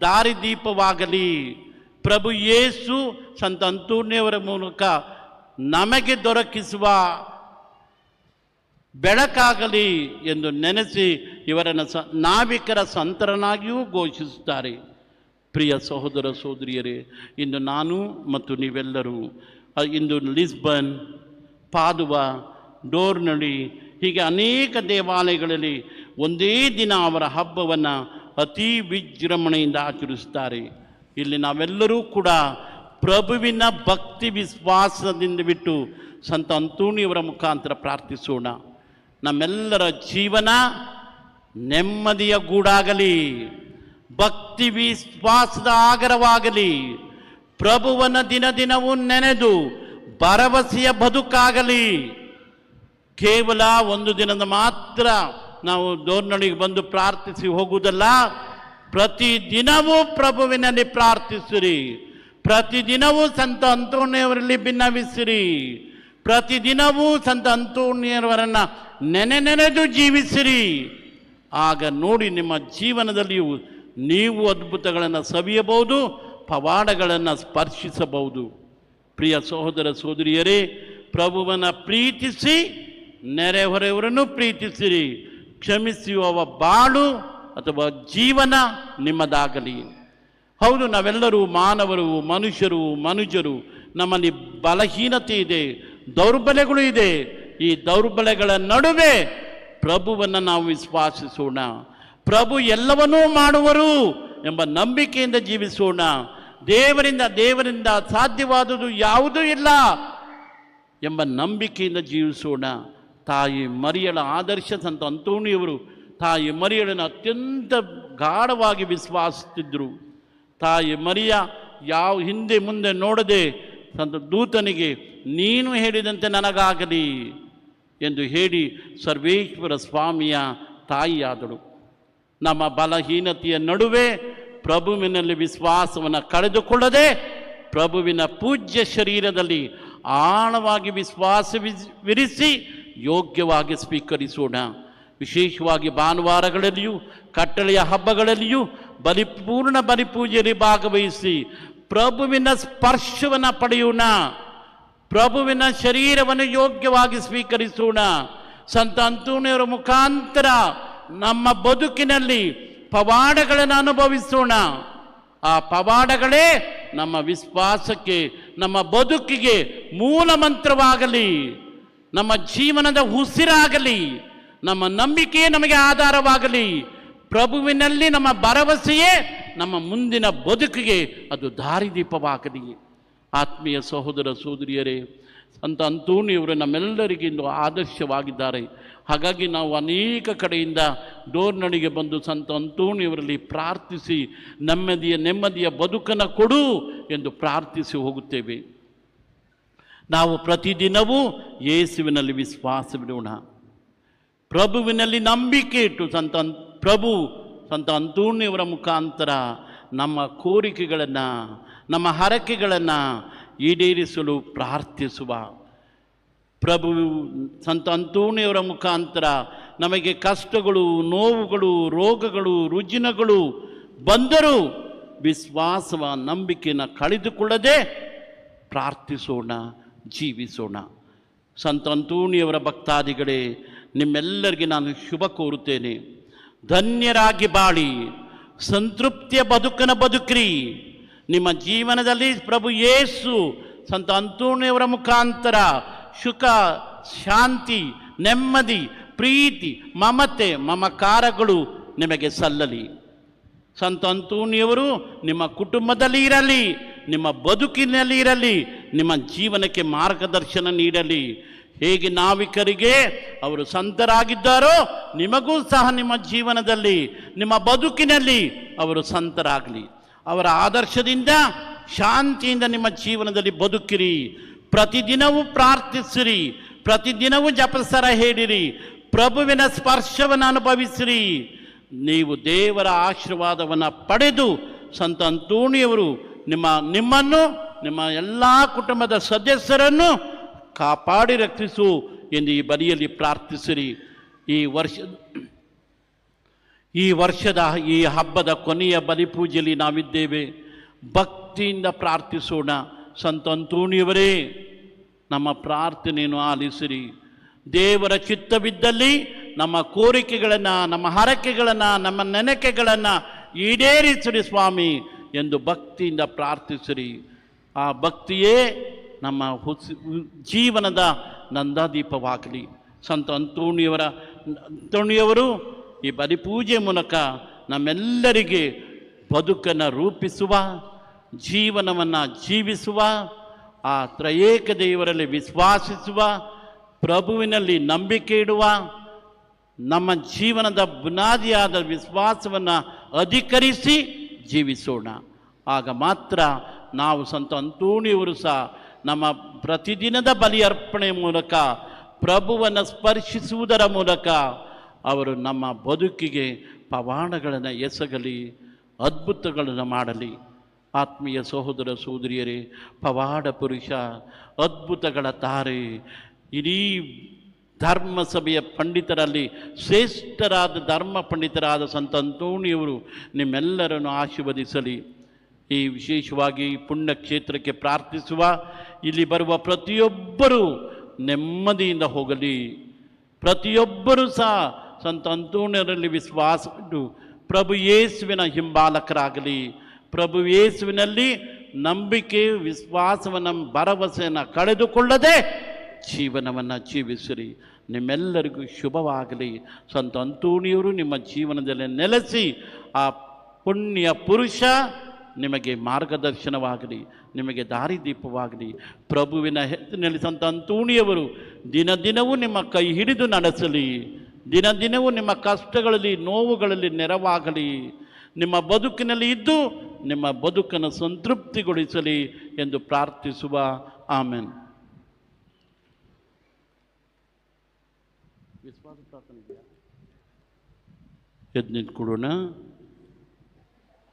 Speaker 2: ದಾರಿದೀಪವಾಗಲಿ. ಪ್ರಭು ಯೇಸು ಸಂತ ಅಂತೋಣಿಯವರ ಮೂಲಕ ನಮಗೆ ದೊರಕಿಸುವ ಬೆಳಕಾಗಲಿ ಎಂದು ನೆನೆಸಿ ಇವರನ್ನು ನಾವಿಕರ ಸಂತರನಾಗಿಯೂ ಘೋಷಿಸುತ್ತಾರೆ. ಪ್ರಿಯ ಸಹೋದರ ಸಹೋದರಿಯರೇ, ಇಂದು ನಾನು ಮತ್ತು ನೀವೆಲ್ಲರೂ ಇಂದು ಲಿಸ್ಬನ್, ಪಾದುವ, ಡೋರ್ನಳಿ ಹೀಗೆ ಅನೇಕ ದೇವಾಲಯಗಳಲ್ಲಿ ಒಂದೇ ದಿನ ಅವರ ಹಬ್ಬವನ್ನು ಅತಿ ವಿಜೃಂಭಣೆಯಿಂದ ಆಚರಿಸುತ್ತಾರೆ. ಇಲ್ಲಿ ನಾವೆಲ್ಲರೂ ಕೂಡ ಪ್ರಭುವಿನ ಭಕ್ತಿ ವಿಶ್ವಾಸದಿಂದ ಬಿಟ್ಟು ಸಂತ ಅಂತೋಣಿಯವರ ಮುಖಾಂತರ ಪ್ರಾರ್ಥಿಸೋಣ. ನಮ್ಮೆಲ್ಲರ ಜೀವನ ನೆಮ್ಮದಿಯ ಗೂಡಾಗಲಿ, ಭಕ್ತಿ ವಿಶ್ವಾಸದ ಆಗರವಾಗಲಿ, ಪ್ರಭುವನ ದಿನ ದಿನವೂ ನೆನೆದು ಭರವಸೆಯ ಬದುಕಾಗಲಿ. ಕೇವಲ ಒಂದು ದಿನದ ಮಾತ್ರ ನಾವು ದೋರ್ನಳಿಗೆ ಬಂದು ಪ್ರಾರ್ಥಿಸಿ ಹೋಗುವುದಲ್ಲ, ಪ್ರತಿದಿನವೂ ಪ್ರಭುವಿನಲ್ಲಿ ಪ್ರಾರ್ಥಿಸಿರಿ, ಪ್ರತಿದಿನವೂ ಸಂತ ಅಂತೋಣಿಯವರಲ್ಲಿ ಭಿನ್ನವಿಸಿರಿ, ಪ್ರತಿದಿನವೂ ಸಂತ ಅಂತೋಣಿಯವರನ್ನು ನೆನೆದು ಜೀವಿಸಿರಿ. ಆಗ ನೋಡಿ ನಿಮ್ಮ ಜೀವನದಲ್ಲಿಯೂ ನೀವು ಅದ್ಭುತಗಳನ್ನು ಸವಿಯಬಹುದು, ಪವಾಡಗಳನ್ನು ಸ್ಪರ್ಶಿಸಬಹುದು. ಪ್ರಿಯ ಸಹೋದರ ಸಹೋದರಿಯರೇ, ಪ್ರಭುವನ್ನು ಪ್ರೀತಿಸಿ ನೆರೆಹೊರೆಯವರನ್ನು ಪ್ರೀತಿಸಿರಿ. ಕ್ಷಮಿಸುವ ಬಾಳು ಅಥವಾ ಜೀವನ ನಿಮ್ಮದಾಗಲಿ. ಹೌದು, ನಾವೆಲ್ಲರೂ ಮಾನವರು, ಮನುಷ್ಯರು. ನಮ್ಮಲ್ಲಿ ಬಲಹೀನತೆ ಇದೆ, ದೌರ್ಬಲ್ಯಗಳು ಇದೆ. ಈ ದೌರ್ಬಲ್ಯಗಳ ನಡುವೆ ಪ್ರಭುವನ್ನು ನಾವು ವಿಶ್ವಾಸಿಸೋಣ. ಪ್ರಭು ಎಲ್ಲವನ್ನೂ ಮಾಡುವರು ಎಂಬ ನಂಬಿಕೆಯಿಂದ ಜೀವಿಸೋಣ. ದೇವರಿಂದ ಸಾಧ್ಯವಾದುದು ಯಾವುದೂ ಇಲ್ಲ ಎಂಬ ನಂಬಿಕೆಯಿಂದ ಜೀವಿಸೋಣ. ತಾಯಿ ಮರಿಯಳ ಆದರ್ಶ ಸಂತ ಅಂತೋಣಿಯವರು ತಾಯಿ ಮರಿಯಳನ್ನು ಅತ್ಯಂತ ಗಾಢವಾಗಿ ವಿಶ್ವಾಸಿಸಿದ್ರು. ತಾಯಿ ಮರಿಯ ಯಾವ ಹಿಂದೆ ಮುಂದೆ ನೋಡದೆ ಸಂತ ದೂತನಿಗೆ ನೀನು ಹೇಳಿದಂತೆ ನನಗಾಗಲಿ ಎಂದು ಹೇಳಿ ಸರ್ವೇಶ್ವರ ಸ್ವಾಮಿಯ ತಾಯಿಯಾದಳು. ನಮ್ಮ ಬಲಹೀನತೆಯ ನಡುವೆ ಪ್ರಭುವಿನಲ್ಲಿ ವಿಶ್ವಾಸವನ್ನು ಕಳೆದುಕೊಳ್ಳದೆ ಪ್ರಭುವಿನ ಪೂಜ್ಯ ಶರೀರದಲ್ಲಿ ಆಳವಾಗಿ ವಿರಿಸಿ ಯೋಗ್ಯವಾಗಿ ಸ್ವೀಕರಿಸೋಣ. ವಿಶೇಷವಾಗಿ ಭಾನುವಾರಗಳಲ್ಲಿಯೂ ಕಟ್ಟಳೆಯ ಹಬ್ಬಗಳಲ್ಲಿಯೂ ಪೂರ್ಣ ಬಲಿಪೂಜೆಯಲ್ಲಿ ಭಾಗವಹಿಸಿ ಪ್ರಭುವಿನ ಸ್ಪರ್ಶವನ್ನು ಪಡೆಯೋಣ. ಪ್ರಭುವಿನ ಶರೀರವನ್ನು ಯೋಗ್ಯವಾಗಿ ಸ್ವೀಕರಿಸೋಣ. ಸಂತ ಅಂತೋಣಿಯವರ ಮುಖಾಂತರ ನಮ್ಮ ಬದುಕಿನಲ್ಲಿ ಪವಾಡಗಳನ್ನು ಅನುಭವಿಸೋಣ. ಆ ಪವಾಡಗಳೇ ನಮ್ಮ ವಿಶ್ವಾಸಕ್ಕೆ, ನಮ್ಮ ಬದುಕಿಗೆ ಮೂಲ ಮಂತ್ರವಾಗಲಿ, ನಮ್ಮ ಜೀವನದ ಉಸಿರಾಗಲಿ, ನಮ್ಮ ನಂಬಿಕೆಯೇ ನಮಗೆ ಆಧಾರವಾಗಲಿ. ಪ್ರಭುವಿನಲ್ಲಿ ನಮ್ಮ ಭರವಸೆಯೇ ನಮ್ಮ ಮುಂದಿನ ಬದುಕಿಗೆ ಅದು ದಾರಿದೀಪವಾಗಲಿ. ಆತ್ಮೀಯ ಸಹೋದರ ಸಹೋದರಿಯರೇ, ಸಂತ ಅಂತೋಣಿಯವರು ನಮ್ಮೆಲ್ಲರಿಗಿಂದು ಆದರ್ಶವಾಗಿದ್ದಾರೆ. ಹಾಗಾಗಿ ನಾವು ಅನೇಕ ಕಡೆಯಿಂದ ಡೋರ್ನಳಿಗೆ ಬಂದು ಸಂತ ಅಂತೋಣಿಯವರಲ್ಲಿ ಪ್ರಾರ್ಥಿಸಿ ನೆಮ್ಮದಿಯ ಬದುಕನ್ನು ಕೊಡು ಎಂದು ಪ್ರಾರ್ಥಿಸಿ ಹೋಗುತ್ತೇವೆ. ನಾವು ಪ್ರತಿದಿನವೂ ಯೇಸುವಿನಲ್ಲಿ ವಿಶ್ವಾಸವಿಡೋಣ. ಪ್ರಭುವಿನಲ್ಲಿ ನಂಬಿಕೆ ಇಟ್ಟು ಸಂತ ಅಂತೋಣಿಯವರ ಮುಖಾಂತರ ನಮ್ಮ ಕೋರಿಕೆಗಳನ್ನು, ನಮ್ಮ ಹರಕೆಗಳನ್ನು ಈಡೇರಿಸಲು ಪ್ರಾರ್ಥಿಸುವ. ಪ್ರಭು ಸಂತ ಅಂತೋಣಿಯವರ ಮುಖಾಂತರ ನಮಗೆ ಕಷ್ಟಗಳು, ನೋವುಗಳು, ರೋಗಗಳು, ರುಜಿನಗಳು ಬಂದರೂ ವಿಶ್ವಾಸವ ನಂಬಿಕೆಯನ್ನು ಕಳೆದುಕೊಳ್ಳದೆ ಪ್ರಾರ್ಥಿಸೋಣ, ಜೀವಿಸೋಣ. ಸಂತ ಅಂತೋಣಿಯವರ ಭಕ್ತಾದಿಗಳೇ, ನಿಮ್ಮೆಲ್ಲರಿಗೆ ನಾನು ಶುಭ ಕೋರುತ್ತೇನೆ. ಧನ್ಯರಾಗಿ ಬಾಳಿ ಸಂತೃಪ್ತಿಯ ಬದುಕನ್ನು ಬದುಕ್ರಿ. ನಿಮ್ಮ ಜೀವನದಲ್ಲಿ ಪ್ರಭು ಯೇಸು ಸಂತ ಅಂತೋಣಿಯವರ ಮುಖಾಂತರ ಸುಖ, ಶಾಂತಿ, ನೆಮ್ಮದಿ, ಪ್ರೀತಿ, ಮಮತೆ, ಮಮಕಾರಗಳು ನಿಮಗೆ ಸಲ್ಲಲಿ. ಸಂತ ಅಂತೋಣಿಯವರು ನಿಮ್ಮ ಕುಟುಂಬದಲ್ಲಿ ಇರಲಿ, ನಿಮ್ಮ ಬದುಕಿನಲ್ಲಿ ಇರಲಿ, ನಿಮ್ಮ ಜೀವನಕ್ಕೆ ಮಾರ್ಗದರ್ಶನ ನೀಡಲಿ. ಹೇಗೆ ನಾವಿಕರಿಗೆ ಅವರು ಸಂತರಾಗಿದ್ದಾರೋ ನಿಮಗೂ ಸಹ ನಿಮ್ಮ ಜೀವನದಲ್ಲಿ, ನಿಮ್ಮ ಬದುಕಿನಲ್ಲಿ ಅವರು ಸಂತರಾಗಲಿ. ಅವರ ಆದರ್ಶದಿಂದ, ಶಾಂತಿಯಿಂದ ನಿಮ್ಮ ಜೀವನದಲ್ಲಿ ಬದುಕಿರಿ. ಪ್ರತಿದಿನವೂ ಪ್ರಾರ್ಥಿಸಿರಿ, ಪ್ರತಿದಿನವೂ ಜಪಸರ ಹೇಳಿರಿ, ಪ್ರಭುವಿನ ಸ್ಪರ್ಶವನ್ನು ಅನುಭವಿಸಿರಿ. ನೀವು ದೇವರ ಆಶೀರ್ವಾದವನ್ನು ಪಡೆದು ಸಂತ ಅಂತೋಣಿಯವರು ನಿಮ್ಮನ್ನು, ನಿಮ್ಮ ಎಲ್ಲ ಕುಟುಂಬದ ಸದಸ್ಯರನ್ನು ಕಾಪಾಡಿ ರಕ್ಷಿಸು ಎಂದು ಈ ಬದಿಯಲ್ಲಿ ಪ್ರಾರ್ಥಿಸಿರಿ. ಈ ವರ್ಷದ ಈ ಹಬ್ಬದ ಕೊನೆಯ ಬಲಿಪೂಜೆಯಲ್ಲಿ ನಾವಿದ್ದೇವೆ. ಭಕ್ತಿಯಿಂದ ಪ್ರಾರ್ಥಿಸೋಣ. ಸಂತ ಅಂತೋಣಿಯವರೇ, ನಮ್ಮ ಪ್ರಾರ್ಥನೆಯನ್ನು ಆಲಿಸಿರಿ. ದೇವರ ಚಿತ್ತವಿದ್ದಲ್ಲಿ ನಮ್ಮ ಕೋರಿಕೆಗಳನ್ನು, ನಮ್ಮ ಹರಕೆಗಳನ್ನು, ನಮ್ಮ ನೆನಕೆಗಳನ್ನು ಈಡೇರಿಸಿರಿ ಸ್ವಾಮಿ ಎಂದು ಭಕ್ತಿಯಿಂದ ಪ್ರಾರ್ಥಿಸಿರಿ. ಆ ಭಕ್ತಿಯೇ ನಮ್ಮ ಜೀವನದ ನಂದಾದೀಪವಾಗಲಿ. ಸಂತ ಅಂತೋಣಿಯವರು ಈ ಬಲಿಪೂಜೆ ಮೂಲಕ ನಮ್ಮೆಲ್ಲರಿಗೆ ಬದುಕನ್ನು ರೂಪಿಸುವ, ಜೀವನವನ್ನು ಜೀವಿಸುವ, ಆ ತ್ರಯೇಕ ದೇವರಲ್ಲಿ ವಿಶ್ವಾಸಿಸುವ, ಪ್ರಭುವಿನಲ್ಲಿ ನಂಬಿಕೆ ಇಡುವ, ನಮ್ಮ ಜೀವನದ ಬುನಾದಿಯಾದ ವಿಶ್ವಾಸವನ್ನು ಅಧಿಕರಿಸಿ ಜೀವಿಸೋಣ. ಆಗ ಮಾತ್ರ ನಾವು ಸಂತ ಅಂತೋಣಿಯವರು ಸಹ ನಮ್ಮ ಪ್ರತಿದಿನದ ಬಲಿ ಅರ್ಪಣೆ ಮೂಲಕ ಪ್ರಭುವನ್ನು ಸ್ಪರ್ಶಿಸುವುದರ ಮೂಲಕ ಅವರು ನಮ್ಮ ಬದುಕಿಗೆ ಪವಾಡಗಳನ್ನು ಎಸಗಲಿ, ಅದ್ಭುತಗಳನ್ನು ಮಾಡಲಿ. ಆತ್ಮೀಯ ಸಹೋದರ ಸಹೋದರಿಯರೇ, ಪವಾಡ ಪುರುಷ, ಅದ್ಭುತಗಳ ತಾರೆ, ಇಡೀ ಧರ್ಮಸಭೆಯ ಪಂಡಿತರಲ್ಲಿ ಶ್ರೇಷ್ಠರಾದ ಧರ್ಮ ಪಂಡಿತರಾದ ಸಂತ ಅಂತೋಣಿಯವರು ನಿಮ್ಮೆಲ್ಲರನ್ನು ಆಶೀರ್ವದಿಸಲಿ. ಈ ವಿಶೇಷವಾಗಿ ಪುಣ್ಯಕ್ಷೇತ್ರಕ್ಕೆ ಪ್ರಾರ್ಥಿಸುವ ಇಲ್ಲಿ ಬರುವ ಪ್ರತಿಯೊಬ್ಬರೂ ನೆಮ್ಮದಿಯಿಂದ ಹೋಗಲಿ. ಪ್ರತಿಯೊಬ್ಬರೂ ಸಹ ಸಂತ ಅಂತೋಣಿಯರಲ್ಲಿ ವಿಶ್ವಾಸ ಇಟ್ಟು ಪ್ರಭು ಯೇಸುವಿನ ಹಿಂಬಾಲಕರಾಗಲಿ. ಪ್ರಭು ಯೇಸುವಿನಲ್ಲಿ ನಂಬಿಕೆ, ವಿಶ್ವಾಸವನ್ನು, ಭರವಸೆಯನ್ನು ಕಳೆದುಕೊಳ್ಳದೆ ಜೀವನವನ್ನು ಜೀವಿಸಿರಿ. ನಿಮ್ಮೆಲ್ಲರಿಗೂ ಶುಭವಾಗಲಿ. ಸಂತ ಅಂತೋಣಿಯವರು ನಿಮ್ಮ ಜೀವನದಲ್ಲಿ ನೆಲೆಸಿ ಆ ಪುಣ್ಯ ಪುರುಷ ನಿಮಗೆ ಮಾರ್ಗದರ್ಶನವಾಗಲಿ, ನಿಮಗೆ ದಾರಿದೀಪವಾಗಲಿ. ಪ್ರಭುವಿನ ಹೆಸರಿನಲ್ಲಿ ಸಂತ ಅಂತೋಣಿಯವರು ದಿನ ದಿನವೂ ನಿಮ್ಮ ಕೈ ಹಿಡಿದು ನಡೆಸಲಿ. ದಿನ ದಿನವೂ ನಿಮ್ಮ ಕಷ್ಟಗಳಲ್ಲಿ, ನೋವುಗಳಲ್ಲಿ ನೆರವಾಗಲಿ. ನಿಮ್ಮ ಬದುಕಿನಲ್ಲಿ ಇದ್ದು ನಿಮ್ಮ ಬದುಕನ್ನು ಸಂತೃಪ್ತಿಗೊಳಿಸಲಿ ಎಂದು ಪ್ರಾರ್ಥಿಸುವ. ಆಮೆನ್. ವಿಶ್ವಾಸ ಪ್ರಾರ್ಥನೆ ಎದ್ದು ನಿಂತ್ಕೊಳ್ಳೋಣ.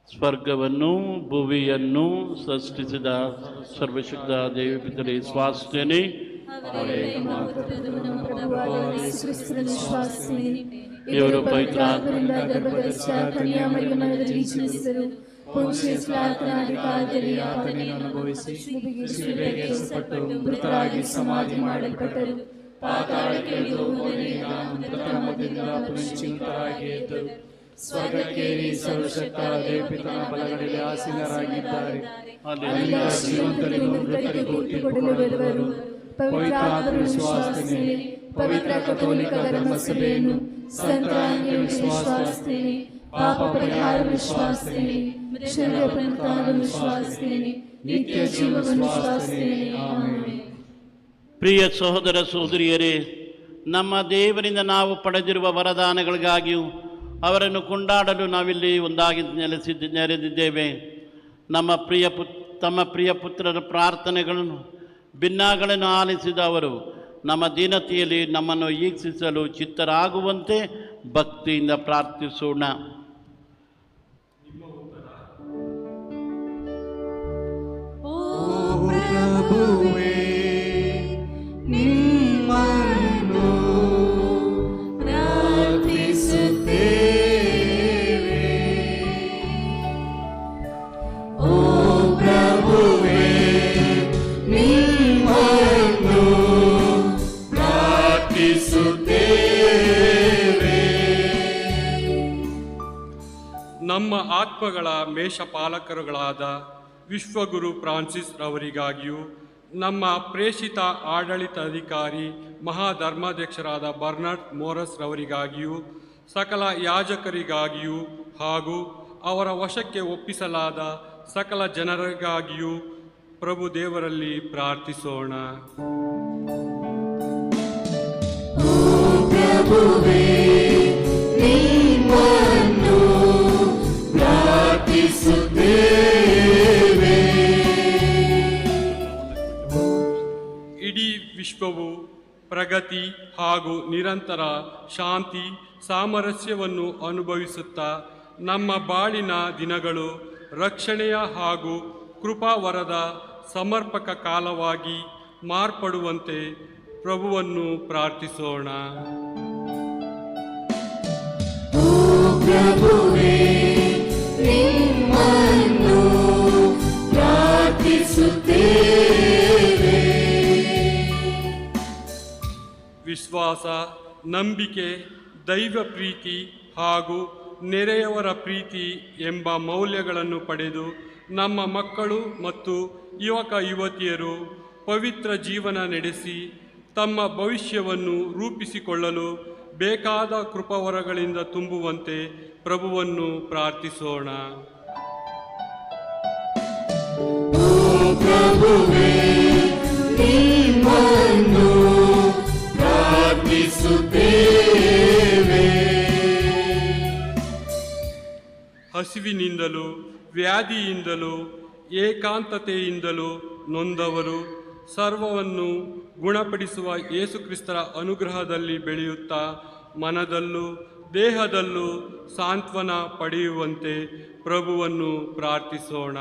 Speaker 2: ಸ್ವರ್ಗವನ್ನು ಭುವಿಯನ್ನು ಸೃಷ್ಟಿಸಿದ ಸರ್ವಶಕ್ತ ದೇವಪಿತರೇ ವಿಶ್ವಾಸಿಸುತ್ತೇನೆ.
Speaker 3: ಇವರು ಪವಿತ್ರಾತ್ಮರಿಂದ ಗರ್ಭಧರಿಸಿದ ಕನ್ಯಾಮರಿಯಮ್ಮನಲ್ಲಿ ಜನಿಸಿದರು. ಪೊಂತಿಯಸ್ ಪಿಲಾತನ ಅಧಿಕಾರದಲ್ಲಿ ಆತನೆಯನ್ನು ಅನುಭವಿಸಿ ಶಿಲುಬೆಗೆ ಏರಿಸಲ್ಪಟ್ಟು ಮೃತರಾಗಿ ಸಮಾಧಿ ಮಾಡಲ್ಪಟ್ಟರು. ಪಾತಾಳಕ್ಕೆ ಇಳಿದು ಮೂರನೆಯ ಮೃತರ ಮಧ್ಯದಿಂದ ಪುನಶ್ಚೀವಿತರಾಗಿ ಎದ್ದರು. ಸ್ವರ್ಗಕ್ಕೇರಿ ಸರ್ವಶಕ್ತ ದೇವಪಿತನ ಬಲಗಡೆಯಲ್ಲಿ ಆಸೀನರಾಗಿದ್ದಾರೆ. ಅಲ್ಲಿಂದ ಜೀವಂತರಿಗೂ ಮೃತರಿಗೂ ತೀರ್ಪು ಕೊಡುವರು. ಪವಿತ್ರಾತ್ಮ ವಿಶ್ವಾಸಿಸುತ್ತೇನೆ. ಪವಿತ್ರ ಕಥೋಲಿಕ ಧರ್ಮಸಭೆಯನ್ನು, ಸಂತಾನ ವಿಶ್ವಾಸಿಸುತ್ತೇನೆ. ಪಾಪ ಪರಿಹಾರ ವಿಶ್ವಾಸಿಸುತ್ತೇನೆ. ಶರೀರ ಪುನರುತ್ಥಾನ ವಿಶ್ವಾಸಿಸುತ್ತೇನೆ. ನಿತ್ಯ ಜೀವವನ್ನು ವಿಶ್ವಾಸಿಸುತ್ತೇನೆ. ಆಮೆನ್.
Speaker 2: ಪ್ರಿಯ ಸಹೋದರ ಸಹೋದರಿಯರೇ, ನಮ್ಮ ದೇವರಿಂದ ನಾವು ಪಡೆದಿರುವ ವರದಾನಗಳಿಗಾಗಿಯೂ ಅವರನ್ನು ಕೊಂಡಾಡಲು ನಾವಿಲ್ಲಿ ಒಂದಾಗಿ ನೆರೆದಿದ್ದೇವೆ. ತಮ್ಮ ಪ್ರಿಯ ಪುತ್ರರ ಪ್ರಾರ್ಥನೆಗಳನ್ನು, ಭಿನ್ನಗಳನ್ನು ಆಲಿಸಿದ ಅವರು ನಮ್ಮ ದೀನತೆಯಲ್ಲಿ ನಮ್ಮನ್ನು ಈಕ್ಷಿಸಲು ಚಿತ್ತರಾಗುವಂತೆ ಭಕ್ತಿಯಿಂದ ಪ್ರಾರ್ಥಿಸೋಣ.
Speaker 4: ನಮ್ಮ ಆತ್ಮಗಳ ಮೇಷಪಾಲಕರುಗಳಾದ ವಿಶ್ವಗುರು ಫ್ರಾನ್ಸಿಸ್ ರವರಿಗಾಗಿಯೂ, ನಮ್ಮ ಪ್ರೇಷಿತ ಆಡಳಿತಾಧಿಕಾರಿ ಮಹಾಧರ್ಮಾಧ್ಯಕ್ಷರಾದ ಬರ್ನಾರ್ಡ್ ಮೋರಸ್ ರವರಿಗಾಗಿಯೂ, ಸಕಲ ಯಾಜಕರಿಗಾಗಿಯೂ ಹಾಗೂ ಅವರ ವಶಕ್ಕೆ ಒಪ್ಪಿಸಲಾದ ಸಕಲ ಜನರಿಗಾಗಿಯೂ ಪ್ರಭು ದೇವರಲ್ಲಿ ಪ್ರಾರ್ಥಿಸೋಣ. ಇಡೀ ವಿಶ್ವವು ಪ್ರಗತಿ ಹಾಗೂ ನಿರಂತರ ಶಾಂತಿ ಸಾಮರಸ್ಯವನ್ನು ಅನುಭವಿಸುತ್ತಾ ನಮ್ಮ ಬಾಳಿನ ದಿನಗಳು ರಕ್ಷಣೆಯ ಹಾಗೂ ಕೃಪಾವರದ ಸಮರ್ಪಕ ಕಾಲವಾಗಿ ಮಾರ್ಪಡುವಂತೆ ಪ್ರಭುವನ್ನು ಪ್ರಾರ್ಥಿಸೋಣ.
Speaker 3: ಪ್ರಭುವೇ ನಿಮ್ಮನ್ನು ಪ್ರಾರ್ಥಿಸುತ್ತೇವೆ.
Speaker 4: ವಿಶ್ವಾಸ, ನಂಬಿಕೆ, ದೈವ ಪ್ರೀತಿ ಹಾಗೂ ನೆರೆಯವರ ಪ್ರೀತಿ ಎಂಬ ಮೌಲ್ಯಗಳನ್ನು ಪಡೆದು ನಮ್ಮ ಮಕ್ಕಳು ಮತ್ತು ಯುವಕ ಯುವತಿಯರು ಪವಿತ್ರ ಜೀವನ ನಡೆಸಿ ತಮ್ಮ ಭವಿಷ್ಯವನ್ನು ರೂಪಿಸಿಕೊಳ್ಳಲು ಬೇಕಾದ ಕೃಪಾವರಗಳಿಂದ ತುಂಬುವಂತೆ ಪ್ರಭುವನ್ನು ಪ್ರಾರ್ಥಿಸೋಣ.
Speaker 3: ಪ್ರಭುವೇ ನಿಮ್ಮನ್ನು ಪ್ರಾರ್ಥಿಸುತ್ತೇವೆ.
Speaker 4: ಹಸಿವಿನಿಂದಲೂ ವ್ಯಾಧಿಯಿಂದಲೂ ಏಕಾಂತತೆಯಿಂದಲೂ ನೊಂದವರು ಸರ್ವವನ್ನು ಗುಣಪಡಿಸುವ ಯೇಸುಕ್ರಿಸ್ತರ ಅನುಗ್ರಹದಲ್ಲಿ ಬೆಳೆಯುತ್ತಾ ಮನದಲ್ಲೂ ದೇಹದಲ್ಲೂ ಸಾಂತ್ವನ ಪಡೆಯುವಂತೆ ಪ್ರಭುವನ್ನು ಪ್ರಾರ್ಥಿಸೋಣ.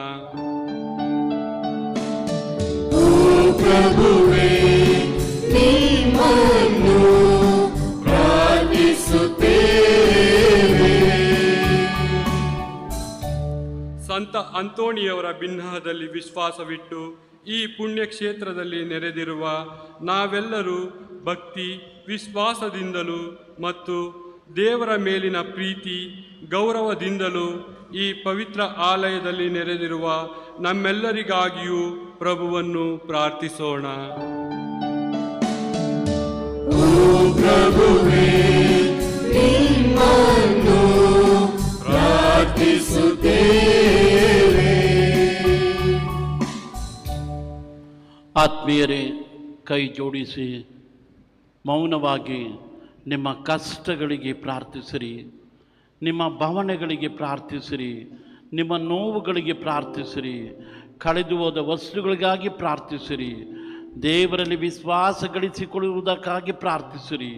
Speaker 3: ಪ್ರಭುವೇ ನಿಮ್ಮನ್ನು ಪ್ರಾರ್ಥಿಸುತ್ತೇವೆ.
Speaker 4: ಸಂತ ಅಂತೋಣಿಯವರ ಬಿನ್ನಹದಲ್ಲಿ ವಿಶ್ವಾಸವಿಟ್ಟು ಈ ಪುಣ್ಯಕ್ಷೇತ್ರದಲ್ಲಿ ನೆರೆದಿರುವ ನಾವೆಲ್ಲರೂ ಭಕ್ತಿ ವಿಶ್ವಾಸದಿಂದಲೂ ಮತ್ತು ದೇವರ ಮೇಲಿನ ಪ್ರೀತಿ ಗೌರವದಿಂದಲೂ ಈ ಪವಿತ್ರ ಆಲಯದಲ್ಲಿ ನೆರೆದಿರುವ ನಮ್ಮೆಲ್ಲರಿಗಾಗಿಯೂ ಪ್ರಭುವನ್ನು ಪ್ರಾರ್ಥಿಸೋಣ.
Speaker 3: ಪ್ರಭುವೇ ನಿಮ್ಮನ್ನು ಪ್ರಾರ್ಥಿಸುತ್ತೇವೆ.
Speaker 2: ಆತ್ಮೀಯರೇ, ಕೈ ಜೋಡಿಸಿ ಮೌನವಾಗಿ ನಿಮ್ಮ ಕಷ್ಟಗಳಿಗೆ ಪ್ರಾರ್ಥಿಸಿರಿ, ನಿಮ್ಮ ಭಾವನೆಗಳಿಗೆ ಪ್ರಾರ್ಥಿಸಿರಿ, ನಿಮ್ಮ ನೋವುಗಳಿಗೆ ಪ್ರಾರ್ಥಿಸಿರಿ, ಕಳೆದು ಹೋದ ವಸ್ತುಗಳಿಗಾಗಿ ಪ್ರಾರ್ಥಿಸಿರಿ, ದೇವರಲ್ಲಿ ವಿಶ್ವಾಸ ಗಳಿಸಿಕೊಳ್ಳುವುದಕ್ಕಾಗಿ ಪ್ರಾರ್ಥಿಸಿರಿ.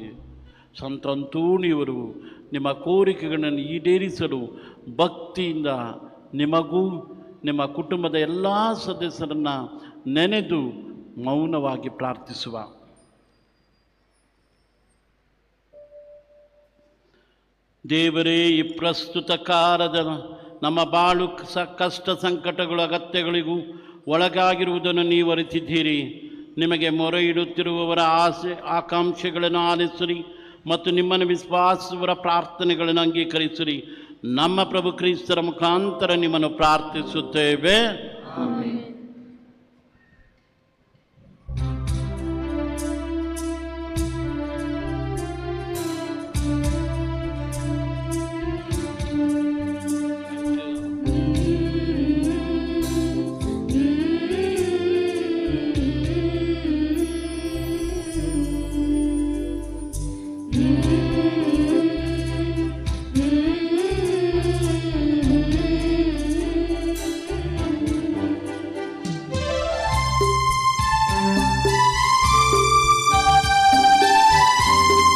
Speaker 2: ಸಂತ ಅಂತೋಣಿಯವರು ನಿಮ್ಮ ಕೋರಿಕೆಗಳನ್ನು ಈಡೇರಿಸಲು ಭಕ್ತಿಯಿಂದ ನಿಮಗೂ ನಿಮ್ಮ ಕುಟುಂಬದ ಎಲ್ಲ ಸದಸ್ಯರನ್ನು ನೆನೆದು ಮೌನವಾಗಿ ಪ್ರಾರ್ಥಿಸುವ. ದೇವರೇ, ಈ ಪ್ರಸ್ತುತ ಕಾಲದ ನಮ್ಮ ಬಾಳು ಕಷ್ಟ ಸಂಕಟಗಳು ಅಗತ್ಯಗಳಿಗೂ ಒಳಗಾಗಿರುವುದನ್ನು ನೀವು ಅರಿತಿದ್ದೀರಿ. ನಿಮಗೆ ಮೊರೆ ಇಡುತ್ತಿರುವವರ ಆಸೆ ಆಕಾಂಕ್ಷೆಗಳನ್ನು ಆಲಿಸಿರಿ ಮತ್ತು ನಿಮ್ಮನ್ನು ವಿಶ್ವಾಸುವರ ಪ್ರಾರ್ಥನೆಗಳನ್ನು ಅಂಗೀಕರಿಸಿರಿ. ನಮ್ಮ ಪ್ರಭು ಕ್ರಿಸ್ತರ ಮುಖಾಂತರ ನಿಮ್ಮನ್ನು ಪ್ರಾರ್ಥಿಸುತ್ತೇವೆ.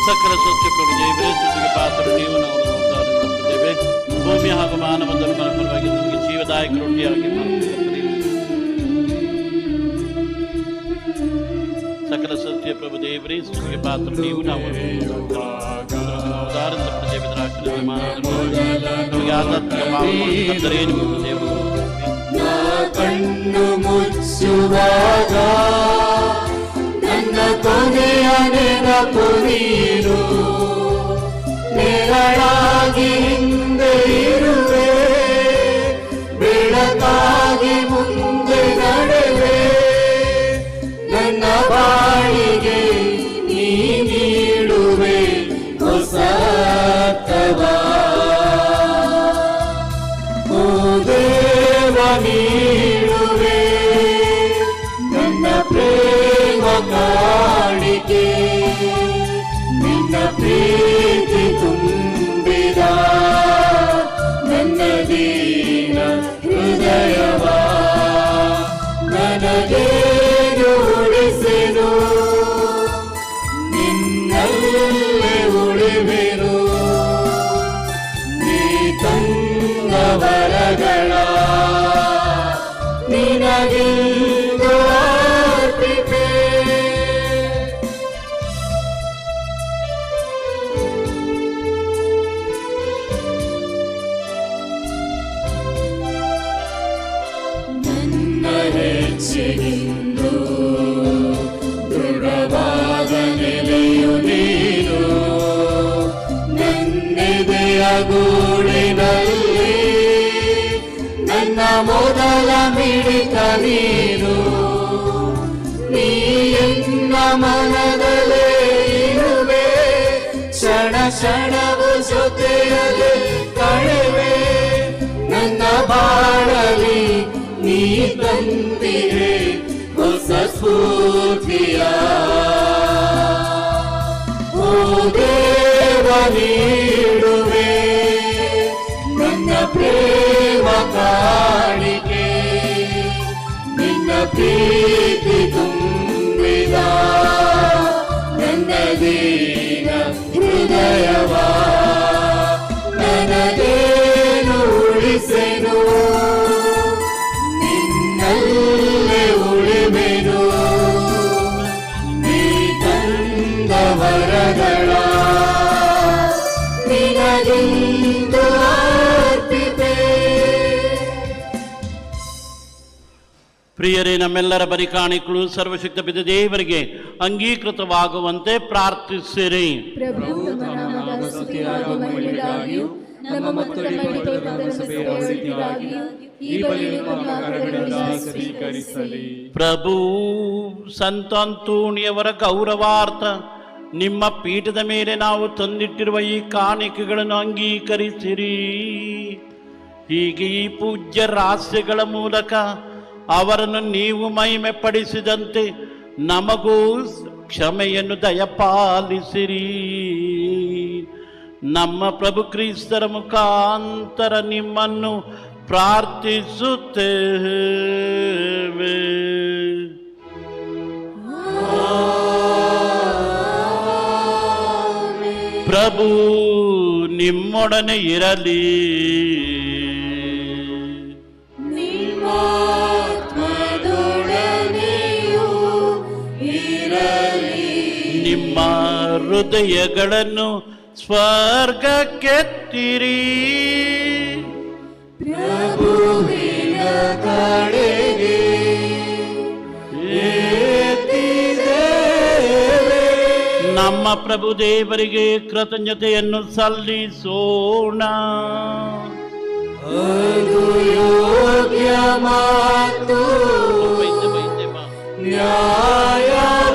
Speaker 2: ಸಕಲ ಸ್ವಚ್ಛ ಪ್ರಭು ದೇವರೇ, ಸ್ತುತಿಗೆ ಪಾತ್ರರು ನೀವು, ನಾವು ತಪ್ಪುತ್ತೇವೆ. ಭೂಮಿ ಹಾಗೂ ಮಾನವನ ಪರವಾಗಿ ನಮಗೆ ಜೀವದಾಯಕ ರೊಟ್ಟಿಯಾಗಿ ಸಕಲ ಸತ್ಯ ಪ್ರಭು ದೇವರೇ, ಸ್ತುತಿಗೆ ಪಾತ್ರರು ನೀವು, ನಾವು
Speaker 3: ಕಣ್ಣು ಮುಚ್ಚುವಾಗ ನನ್ನ ಕೊನೆಯ ನೆನಪು ನೀನು, ನೆರಳಾಗಿ ಹಿಂದೆ ಇರುವೆ, ಬೆಳಕಾಗಿ ಮುಂದೆ ನಡೆವೆ, ನನ್ನ ಬಾಳಿಗೆ ನೀ ನೀಡುವೆ ಹೊಸತವಾ. ಓ ದೇವ ನೀಡುವೆ ನನ್ನ ಪ್ರೇಮ ಕಾಣಿಕೆ, ನಿನ್ನ ಪ್ರೀತಿ ತುಂಬಿದ ನನ್ನ ದೀನ ಹೃದಯವ ನನಗೆ ಉಳಿಸೆನು, ನಿನ್ನಲ್ಲೇ ಉಳಿವೆನು. ನೀ ತಂದ ವರಗಳ ನಿನಗೆ ರಕ್ಷೆಗಿಂದು ದೃಢವಾದ ನೆಲೆಯು ನೀನು. ನನ್ನೆದೆಯ ಗೂಡಿನಲ್ಲಿ ನನ್ನ ಮೊದಲ ಮಿಡಿತ ನೀನು. ನೀ ಎನ್ನ ಮನದಲ್ಲೇ ಇರುವೆ, ಕ್ಷಣ ಕ್ಷಣವು ಜೊತೆಯಲ್ಲಿ ಕಳೆವೆ. ನನ್ನ ಬಾಳಲಿ ನೀ ತಂದಿರೆ ಹೊಸ ಸ್ಫೂರ್ತಿಯ. ಓ ದೇವ ನೀಡುವೆ ನನ್ನ ಪ್ರೇಮ ಕಾಣಿಕೆ, ನಿನ್ನ ಪ್ರೀತಿ ತುಂಬಿದ ನನ್ನ ದೀನ ಹೃದಯವ. ನನಗೇನು ಉಳಿಸೆನು, ನಿನ್ನಲ್ಲೇ ಉಳಿಮೆನು. ನೀ ತಂದ ವರಗಳ ನಿನಗಿಂದು ಅರ್ಪಿಪೆ.
Speaker 2: ಪ್ರಿಯರೇ, ನಮ್ಮೆಲ್ಲರ ಬರಿಕಾಣಿಗಳು ಸರ್ವಶಕ್ತ ಪಿತ ದೇವರಿಗೆ ಅಂಗೀಕೃತವಾಗುವಂತೆ ಪ್ರಾರ್ಥಿಸಿರಿ.
Speaker 5: ಪ್ರಭು ತಮ್ಮ ನಾಮದ ಸ್ತುತಿಯಾಗುವ ಮಹಿಮೆಗಾಗಿಯೂ ನಮ್ಮ ಮತ್ತು ನಮ್ಮ ಇಡೀ ತೋಟದ ಸಭೆಯ ಒಳಿತಿಗಾಗಿಯೂ ಈ ಬಲಿಯನ್ನು ನಮ್ಮ ಕರಗಳಿಂದ ಸ್ವೀಕರಿಸಲಿ.
Speaker 2: ಪ್ರಭು ಸಂತ ಅಂತೋಣಿಯವರ ಗೌರವಾರ್ಥ ನಿಮ್ಮ ಪೀಠದ ಮೇಲೆ ನಾವು ತಂದಿಟ್ಟಿರುವ ಈ ಕಾಣಿಕೆಗಳನ್ನು ಅಂಗೀಕರಿಸಿರಿ. ಹೀಗೆ ಈ ಪೂಜ್ಯ ರಹಸ್ಯಗಳ ಮೂಲಕ ಅವರನ್ನು ನೀವು ಮಹಿಮೆ ಪಡಿಸಿದಂತೆ ನಮಗೂ ಕ್ಷಮೆಯನ್ನು ದಯಪಾಲಿಸಿರಿ. ನಮ್ಮ ಪ್ರಭು ಕ್ರಿಸ್ತರ ಮುಖಾಂತರ ನಿಮ್ಮನ್ನು ಪ್ರಾರ್ಥಿಸುತ್ತೇವೆ. ಪ್ರಭು ನಿಮ್ಮೊಡನೆ ಇರಲಿ. ನಿಮ್ಮ ಹೃದಯಗಳನ್ನು ಸ್ವರ್ಗಕ್ಕೆತ್ತಿರಿ.
Speaker 3: ಪ್ರಭುವಿನ ಕಡೆಗೆ ಎತ್ತಿದ್ದೇವೆ.
Speaker 2: ನಮ್ಮ ಪ್ರಭು ದೇವರಿಗೆ ಕೃತಜ್ಞತೆಯನ್ನು ಸಲ್ಲಿಸೋಣ.
Speaker 3: ಅದು ಯೋಗ್ಯ ಮಾತು ನ್ಯಾಯವಾಗಿದೆ.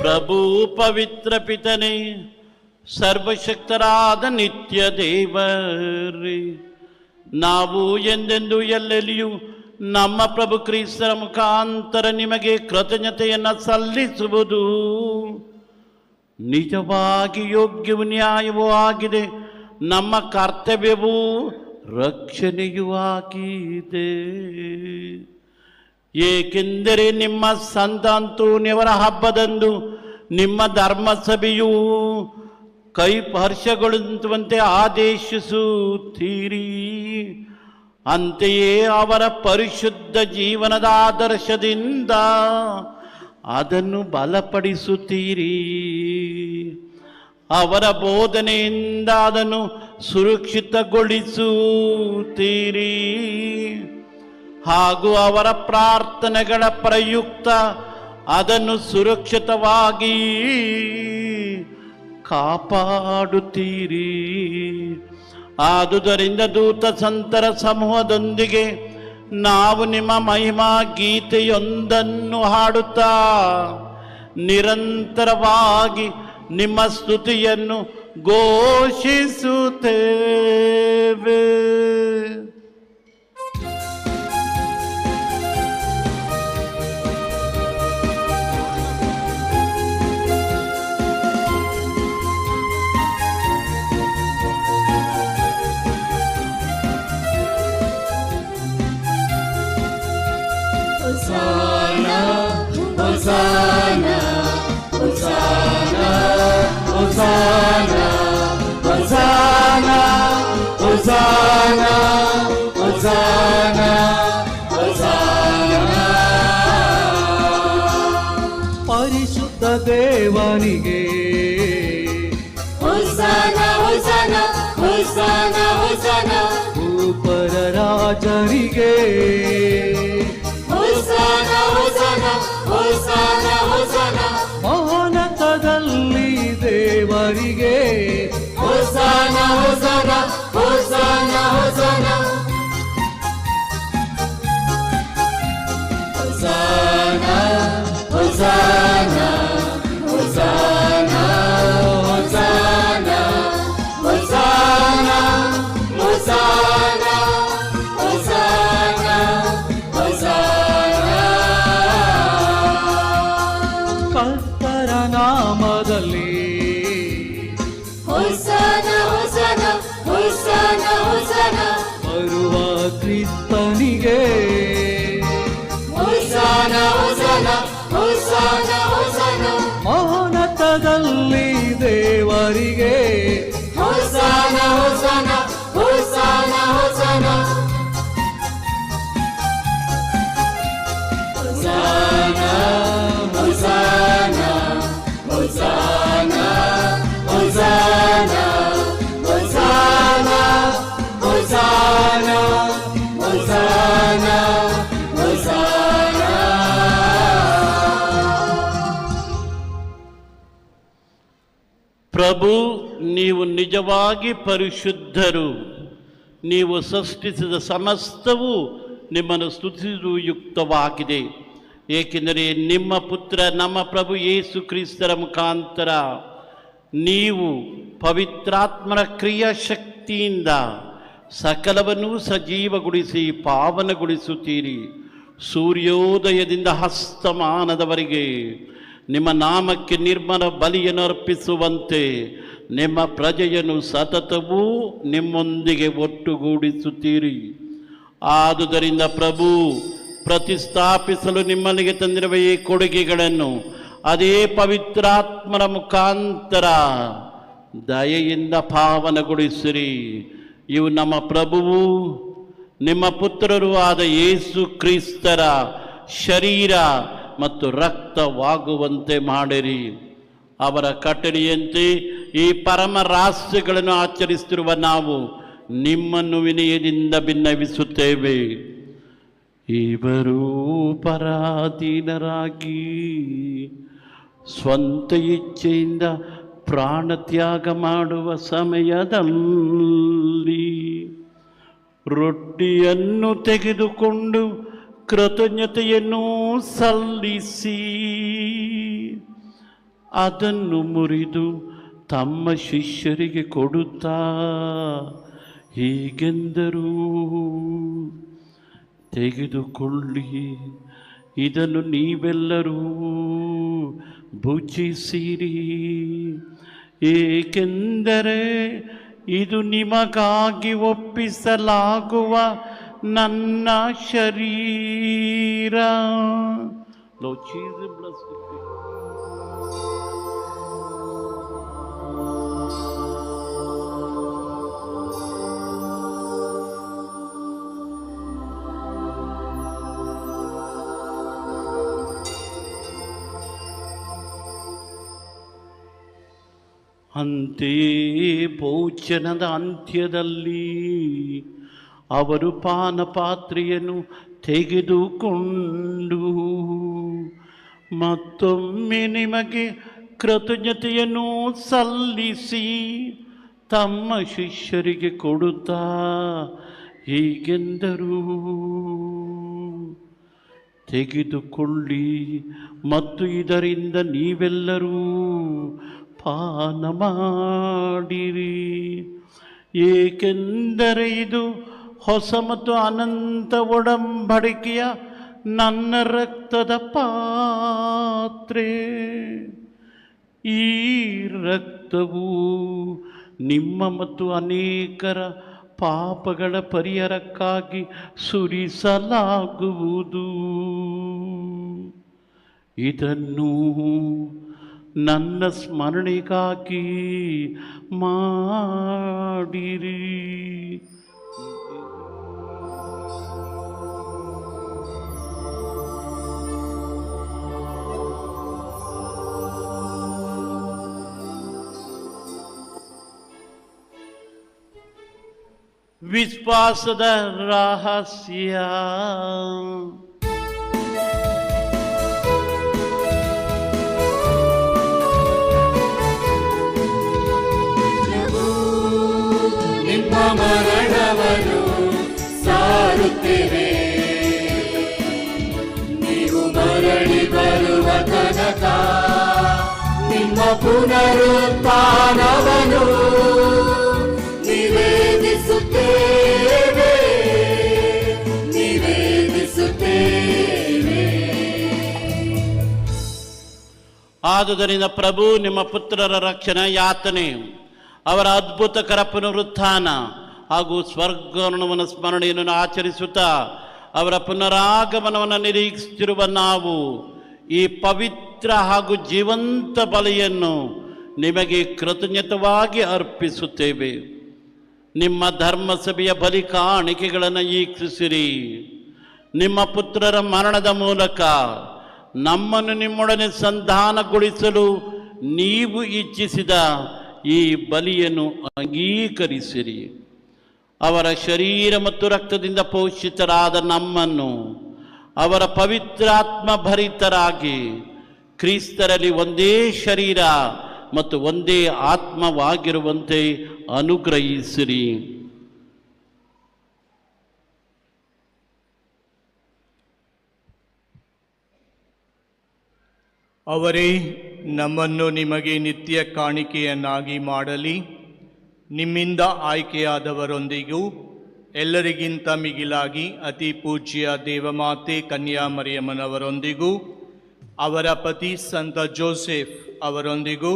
Speaker 2: ಪ್ರಭು ಪವಿತ್ರ ಪಿತನೇ, ಸರ್ವಶಕ್ತರಾದ ನಿತ್ಯ ದೇವರೇ, ನಾವು ಎಂದೆಂದು ಎಲ್ಲೆಲ್ಲಿಯೂ ನಮ್ಮ ಪ್ರಭು ಕ್ರಿಸ್ತರ ಮುಖಾಂತರ ನಿಮಗೆ ಕೃತಜ್ಞತೆಯನ್ನು ಸಲ್ಲಿಸುವುದು ನಿಜವಾಗಿ ಯೋಗ್ಯವೂ ನ್ಯಾಯವೂ ಆಗಿದೆ. ನಮ್ಮ ಕರ್ತವ್ಯವೂ ರಕ್ಷಣೆಯೂ ಆಗಿದೆ. ಏಕೆಂದರೆ ನಿಮ್ಮ ಸಂತ ಅಂತೋಣಿಯವರ ಹಬ್ಬದಂದು ನಿಮ್ಮ ಧರ್ಮಸಭೆಯು ಕೈ ಹರ್ಷಗೊಳ್ಳುವಂತೆ ಆದೇಶಿಸುತ್ತೀರಿ. ಅಂತೆಯೇ ಅವರ ಪರಿಶುದ್ಧ ಜೀವನದ ಆದರ್ಶದಿಂದ ಅದನ್ನು ಬಲಪಡಿಸುತ್ತೀರಿ. ಅವರ ಬೋಧನೆಯಿಂದ ಅದನ್ನು ಸುರಕ್ಷಿತಗೊಳಿಸುತ್ತೀರಿ. ಹಾಗೂ ಅವರ ಪ್ರಾರ್ಥನೆಗಳ ಪ್ರಯುಕ್ತ ಅದನ್ನು ಸುರಕ್ಷಿತವಾಗಿ ಕಾಪಾಡುತ್ತೀರಿ. ಆದುದರಿಂದ ದೂತ ಸಂತರ ಸಮೂಹದೊಂದಿಗೆ ನಾವು ನಿಮ್ಮ ಮಹಿಮಾ ಗೀತೆಯೊಂದನ್ನು ಹಾಡುತ್ತಾ ನಿರಂತರವಾಗಿ ನಿಮ್ಮ ಸ್ತುತಿಯನ್ನು ಘೋಷಿಸುತ್ತೇವೆ.
Speaker 3: Hosanna, Hosanna, Hosanna, Hosanna, Hosanna, Hosanna, Hosanna, Hosanna.
Speaker 6: ಪರಿಶುದ್ಧ ದೇವನಿಗೆ
Speaker 3: Hosanna, Hosanna, Hosanna, Hosanna.
Speaker 6: ಭೂಪರರ ರಾಜರಿಗೆ
Speaker 3: ಹೋಸನ ಹೋಸನ ಹೋಸನ ಹೋಸನ
Speaker 6: ಮಹೋನ್ನತದಲ್ಲಿ ದೇವರಿಗೆ
Speaker 3: ಹೋಸನ ಹೋಸನ ಹೋಸನ ಹೋಸನ ಹೋಸನ ಹೋಸನ ಹೋಸನ ಹೋಸನ ಹೋಸನ ಹೋಸನ ಹೋಸನ ಹೋಸನ
Speaker 6: ಕರ್ತರ ನಾಮದಲ್ಲಿ
Speaker 3: ಹೋಸನ ಹೋಸನ ಹೋಸನ ಹೋಸನ
Speaker 6: ಬರುವ ಕ್ರಿಸ್ತನಿಗೆ
Speaker 3: ಹೋಸನ ಹೋಸನ ಹೋಸನ ಹೋಸನ
Speaker 6: ಮಹೋನ್ನತದಲ್ಲಿ ದೇವರಿಗೆ
Speaker 3: ಹೋಸನ ಹೋಸನ ಹೋಸನ ಹೋಸನ ಹೋಸನ ಹೋಸನ ಹೋಸನ ಹೋಸನ ಹೋಸನ ಹೋಸನ ಹೋಸನ ಹೋಸನ
Speaker 2: ಪ್ರಭು, ನೀವು ನಿಜವಾಗಿ ಪರಿಶುದ್ಧರು. ನೀವು ಸೃಷ್ಟಿಸಿದ ಸಮಸ್ತವು ನಿಮ್ಮನ್ನು ಸ್ತುತಿಸಲು ಯುಕ್ತವಾಗಿದೆ. ಏಕೆಂದರೆ ನಿಮ್ಮ ಪುತ್ರ ನಮ್ಮ ಪ್ರಭು ಯೇಸು ಕ್ರಿಸ್ತರ ಮುಖಾಂತರ ನೀವು ಪವಿತ್ರಾತ್ಮರ ಕ್ರಿಯಾಶಕ್ತಿಯಿಂದ ಸಕಲವನ್ನೂ ಸಜೀವಗೊಳಿಸಿ ಪಾವನಗೊಳಿಸುತ್ತೀರಿ. ಸೂರ್ಯೋದಯದಿಂದ ಹಸ್ತಮಾನದವರೆಗೆ ನಿಮ್ಮ ನಾಮಕ್ಕೆ ನಿರ್ಮಲ ಬಲಿಯನ್ನು ಅರ್ಪಿಸುವಂತೆ ನಿಮ್ಮ ಪ್ರಜೆಯನ್ನು ಸತತವೂ ನಿಮ್ಮೊಂದಿಗೆ ಒಟ್ಟುಗೂಡಿಸುತ್ತೀರಿ. ಆದುದರಿಂದ ಪ್ರಭು, ಪ್ರತಿಷ್ಠಾಪಿಸಲು ನಿಮ್ಮಲ್ಲಿಗೆ ತಂದಿರುವ ಈ ಕೊಡುಗೆಗಳನ್ನು ಅದೇ ಪವಿತ್ರಾತ್ಮರ ಮುಖಾಂತರ ದಯೆಯಿಂದ ಪಾವನಗೊಳಿಸಿರಿ. ಇವು ನಮ್ಮ ಪ್ರಭುವು ನಿಮ್ಮ ಪುತ್ರರು ಆದ ಯೇಸು ಕ್ರಿಸ್ತರ ಶರೀರ ಮತ್ತು ರಕ್ತವಾಗುವಂತೆ ಮಾಡಿರಿ. ಅವರ ಕಟ್ಟಳೆಯಂತೆ ಈ ಪರಮ ರಹಸ್ಯಗಳನ್ನು ಆಚರಿಸುತ್ತಿರುವ ನಾವು ನಿಮ್ಮನ್ನು ವಿನಯದಿಂದ ಭಿನ್ನವಿಸುತ್ತೇವೆ. ಇವರು ಪರಾಧೀನರಾಗಿ ಸ್ವಂತ ಇಚ್ಛೆಯಿಂದ ಪ್ರಾಣತ್ಯಾಗ ಮಾಡುವ ಸಮಯದಲ್ಲಿ ರೊಟ್ಟಿಯನ್ನು ತೆಗೆದುಕೊಂಡು ಕೃತಜ್ಞತೆಯನ್ನು ಸಲ್ಲಿಸಿ ಅದನ್ನು ಮುರಿದು ತಮ್ಮ ಶಿಷ್ಯರಿಗೆ ಕೊಡುತ್ತಾ ಹೀಗೆಂದರು, ತೆಗೆದುಕೊಳ್ಳಿ, ಇದನ್ನು ನೀವೆಲ್ಲರೂ ಭುಜಿಸಿರಿ. ಏಕೆಂದರೆ ಇದು ನಿಮಗಾಗಿ ಒಪ್ಪಿಸಲಾಗುವ ನನ್ನ ಶರೀರ. Lord Jesus, bless the people. ಅಂತೆಯೇ ಭೋಜನದ ಅಂತ್ಯದಲ್ಲಿ ಅವರು ಪಾನಪಾತ್ರೆಯನ್ನು ತೆಗೆದುಕೊಂಡು ಮತ್ತೊಮ್ಮೆ ನಿಮಗೆ ಕೃತಜ್ಞತೆಯನ್ನು ಸಲ್ಲಿಸಿ ತಮ್ಮ ಶಿಷ್ಯರಿಗೆ ಕೊಡುತ್ತಾ ಹೀಗೆಂದರು, ತೆಗೆದುಕೊಳ್ಳಿ ಮತ್ತು ಇದರಿಂದ ನೀವೆಲ್ಲರೂ ಪಾನ ಮಾಡಿರಿ. ಏಕೆಂದರೆ ಇದು ಹೊಸ ಮತ್ತು ಅನಂತ ಒಡಂಬಡಿಕೆಯ ನನ್ನ ರಕ್ತದ ಪಾತ್ರೆ. ಈ ರಕ್ತವು ನಿಮ್ಮ ಮತ್ತು ಅನೇಕರ ಪಾಪಗಳ ಪರಿಹಾರಕ್ಕಾಗಿ ಸುರಿಸಲಾಗುವುದು. ಇದನ್ನು ನನ್ನ ಸ್ಮರಣೆಗಾಗಿ ಮಾಡಿರಿ. ವಿಶ್ವಾಸದ ರಹಸ್ಯ.
Speaker 3: ನಿಮ್ಮ ಮರಣವನ್ನು ಸಾರುತ್ತೇವೆ, ನೀವು ಮರಳಿ ಬರುವ ತನಕ ನಿಮ್ಮ ಪುನರುತ್ಥಾನವನ್ನು ನಿವೇದಿಸುತ್ತೇವೆ, ನಿವೇದಿಸುತ್ತೇವೆ.
Speaker 2: ಆದುದರಿಂದ ಪ್ರಭು ನಿಮ್ಮ ಪುತ್ರರ ರಕ್ಷಣಾ ಯಾತನೆ, ಅವರ ಅದ್ಭುತಕರ ಪುನರುತ್ಥಾನ ಹಾಗೂ ಸ್ವರ್ಗವನ್ನು ಸ್ಮರಣೆಯನ್ನು ಆಚರಿಸುತ್ತಾ ಅವರ ಪುನರಾಗಮನವನ್ನು ನಿರೀಕ್ಷಿಸಿರುವ ನಾವು ಈ ಪವಿತ್ರ ಹಾಗೂ ಜೀವಂತ ಬಲಿಯನ್ನು ನಿಮಗೆ ಕೃತಜ್ಞತವಾಗಿ ಅರ್ಪಿಸುತ್ತೇವೆ. ನಿಮ್ಮ ಧರ್ಮಸಭೆಯ ಬಲಿ ಕಾಣಿಕೆಗಳನ್ನು ವೀಕ್ಷಿಸಿರಿ. ನಿಮ್ಮ ಪುತ್ರರ ಮರಣದ ಮೂಲಕ ನಮ್ಮನ್ನು ನಿಮ್ಮೊಡನೆ ಸಂಧಾನಗೊಳಿಸಲು ನೀವು ಇಚ್ಛಿಸಿದ ಈ ಬಲಿಯನ್ನು ಅಂಗೀಕರಿಸಿರಿ. ಅವರ ಶರೀರ ಮತ್ತು ರಕ್ತದಿಂದ ಪೋಷಿತರಾದ ನಮ್ಮನ್ನು ಅವರ ಪವಿತ್ರಾತ್ಮ ಭರಿತರಾಗಿ ಕ್ರಿಸ್ತರಲ್ಲಿ ಒಂದೇ ಶರೀರ ಮತ್ತು ಒಂದೇ ಆತ್ಮವಾಗಿರುವಂತೆ ಅನುಗ್ರಹಿಸಿರಿ.
Speaker 1: ಅವರೇ ನಮ್ಮನ್ನು ನಿಮಗೆ ನಿತ್ಯ ಕಾಣಿಕೆಯನ್ನಾಗಿ ಮಾಡಲಿ. ನಿಮ್ಮಿಂದ ಆಯ್ಕೆಯಾದವರೊಂದಿಗೂ ಎಲ್ಲರಿಗಿಂತ ಮಿಗಿಲಾಗಿ ಅತಿ ಪೂಜ್ಯ ದೇವಮಾತೆ ಕನ್ಯಾಮರಿಯಮ್ಮನವರೊಂದಿಗೂ ಅವರ ಪತಿ ಸಂತ ಜೋಸೆಫ್ ಅವರೊಂದಿಗೂ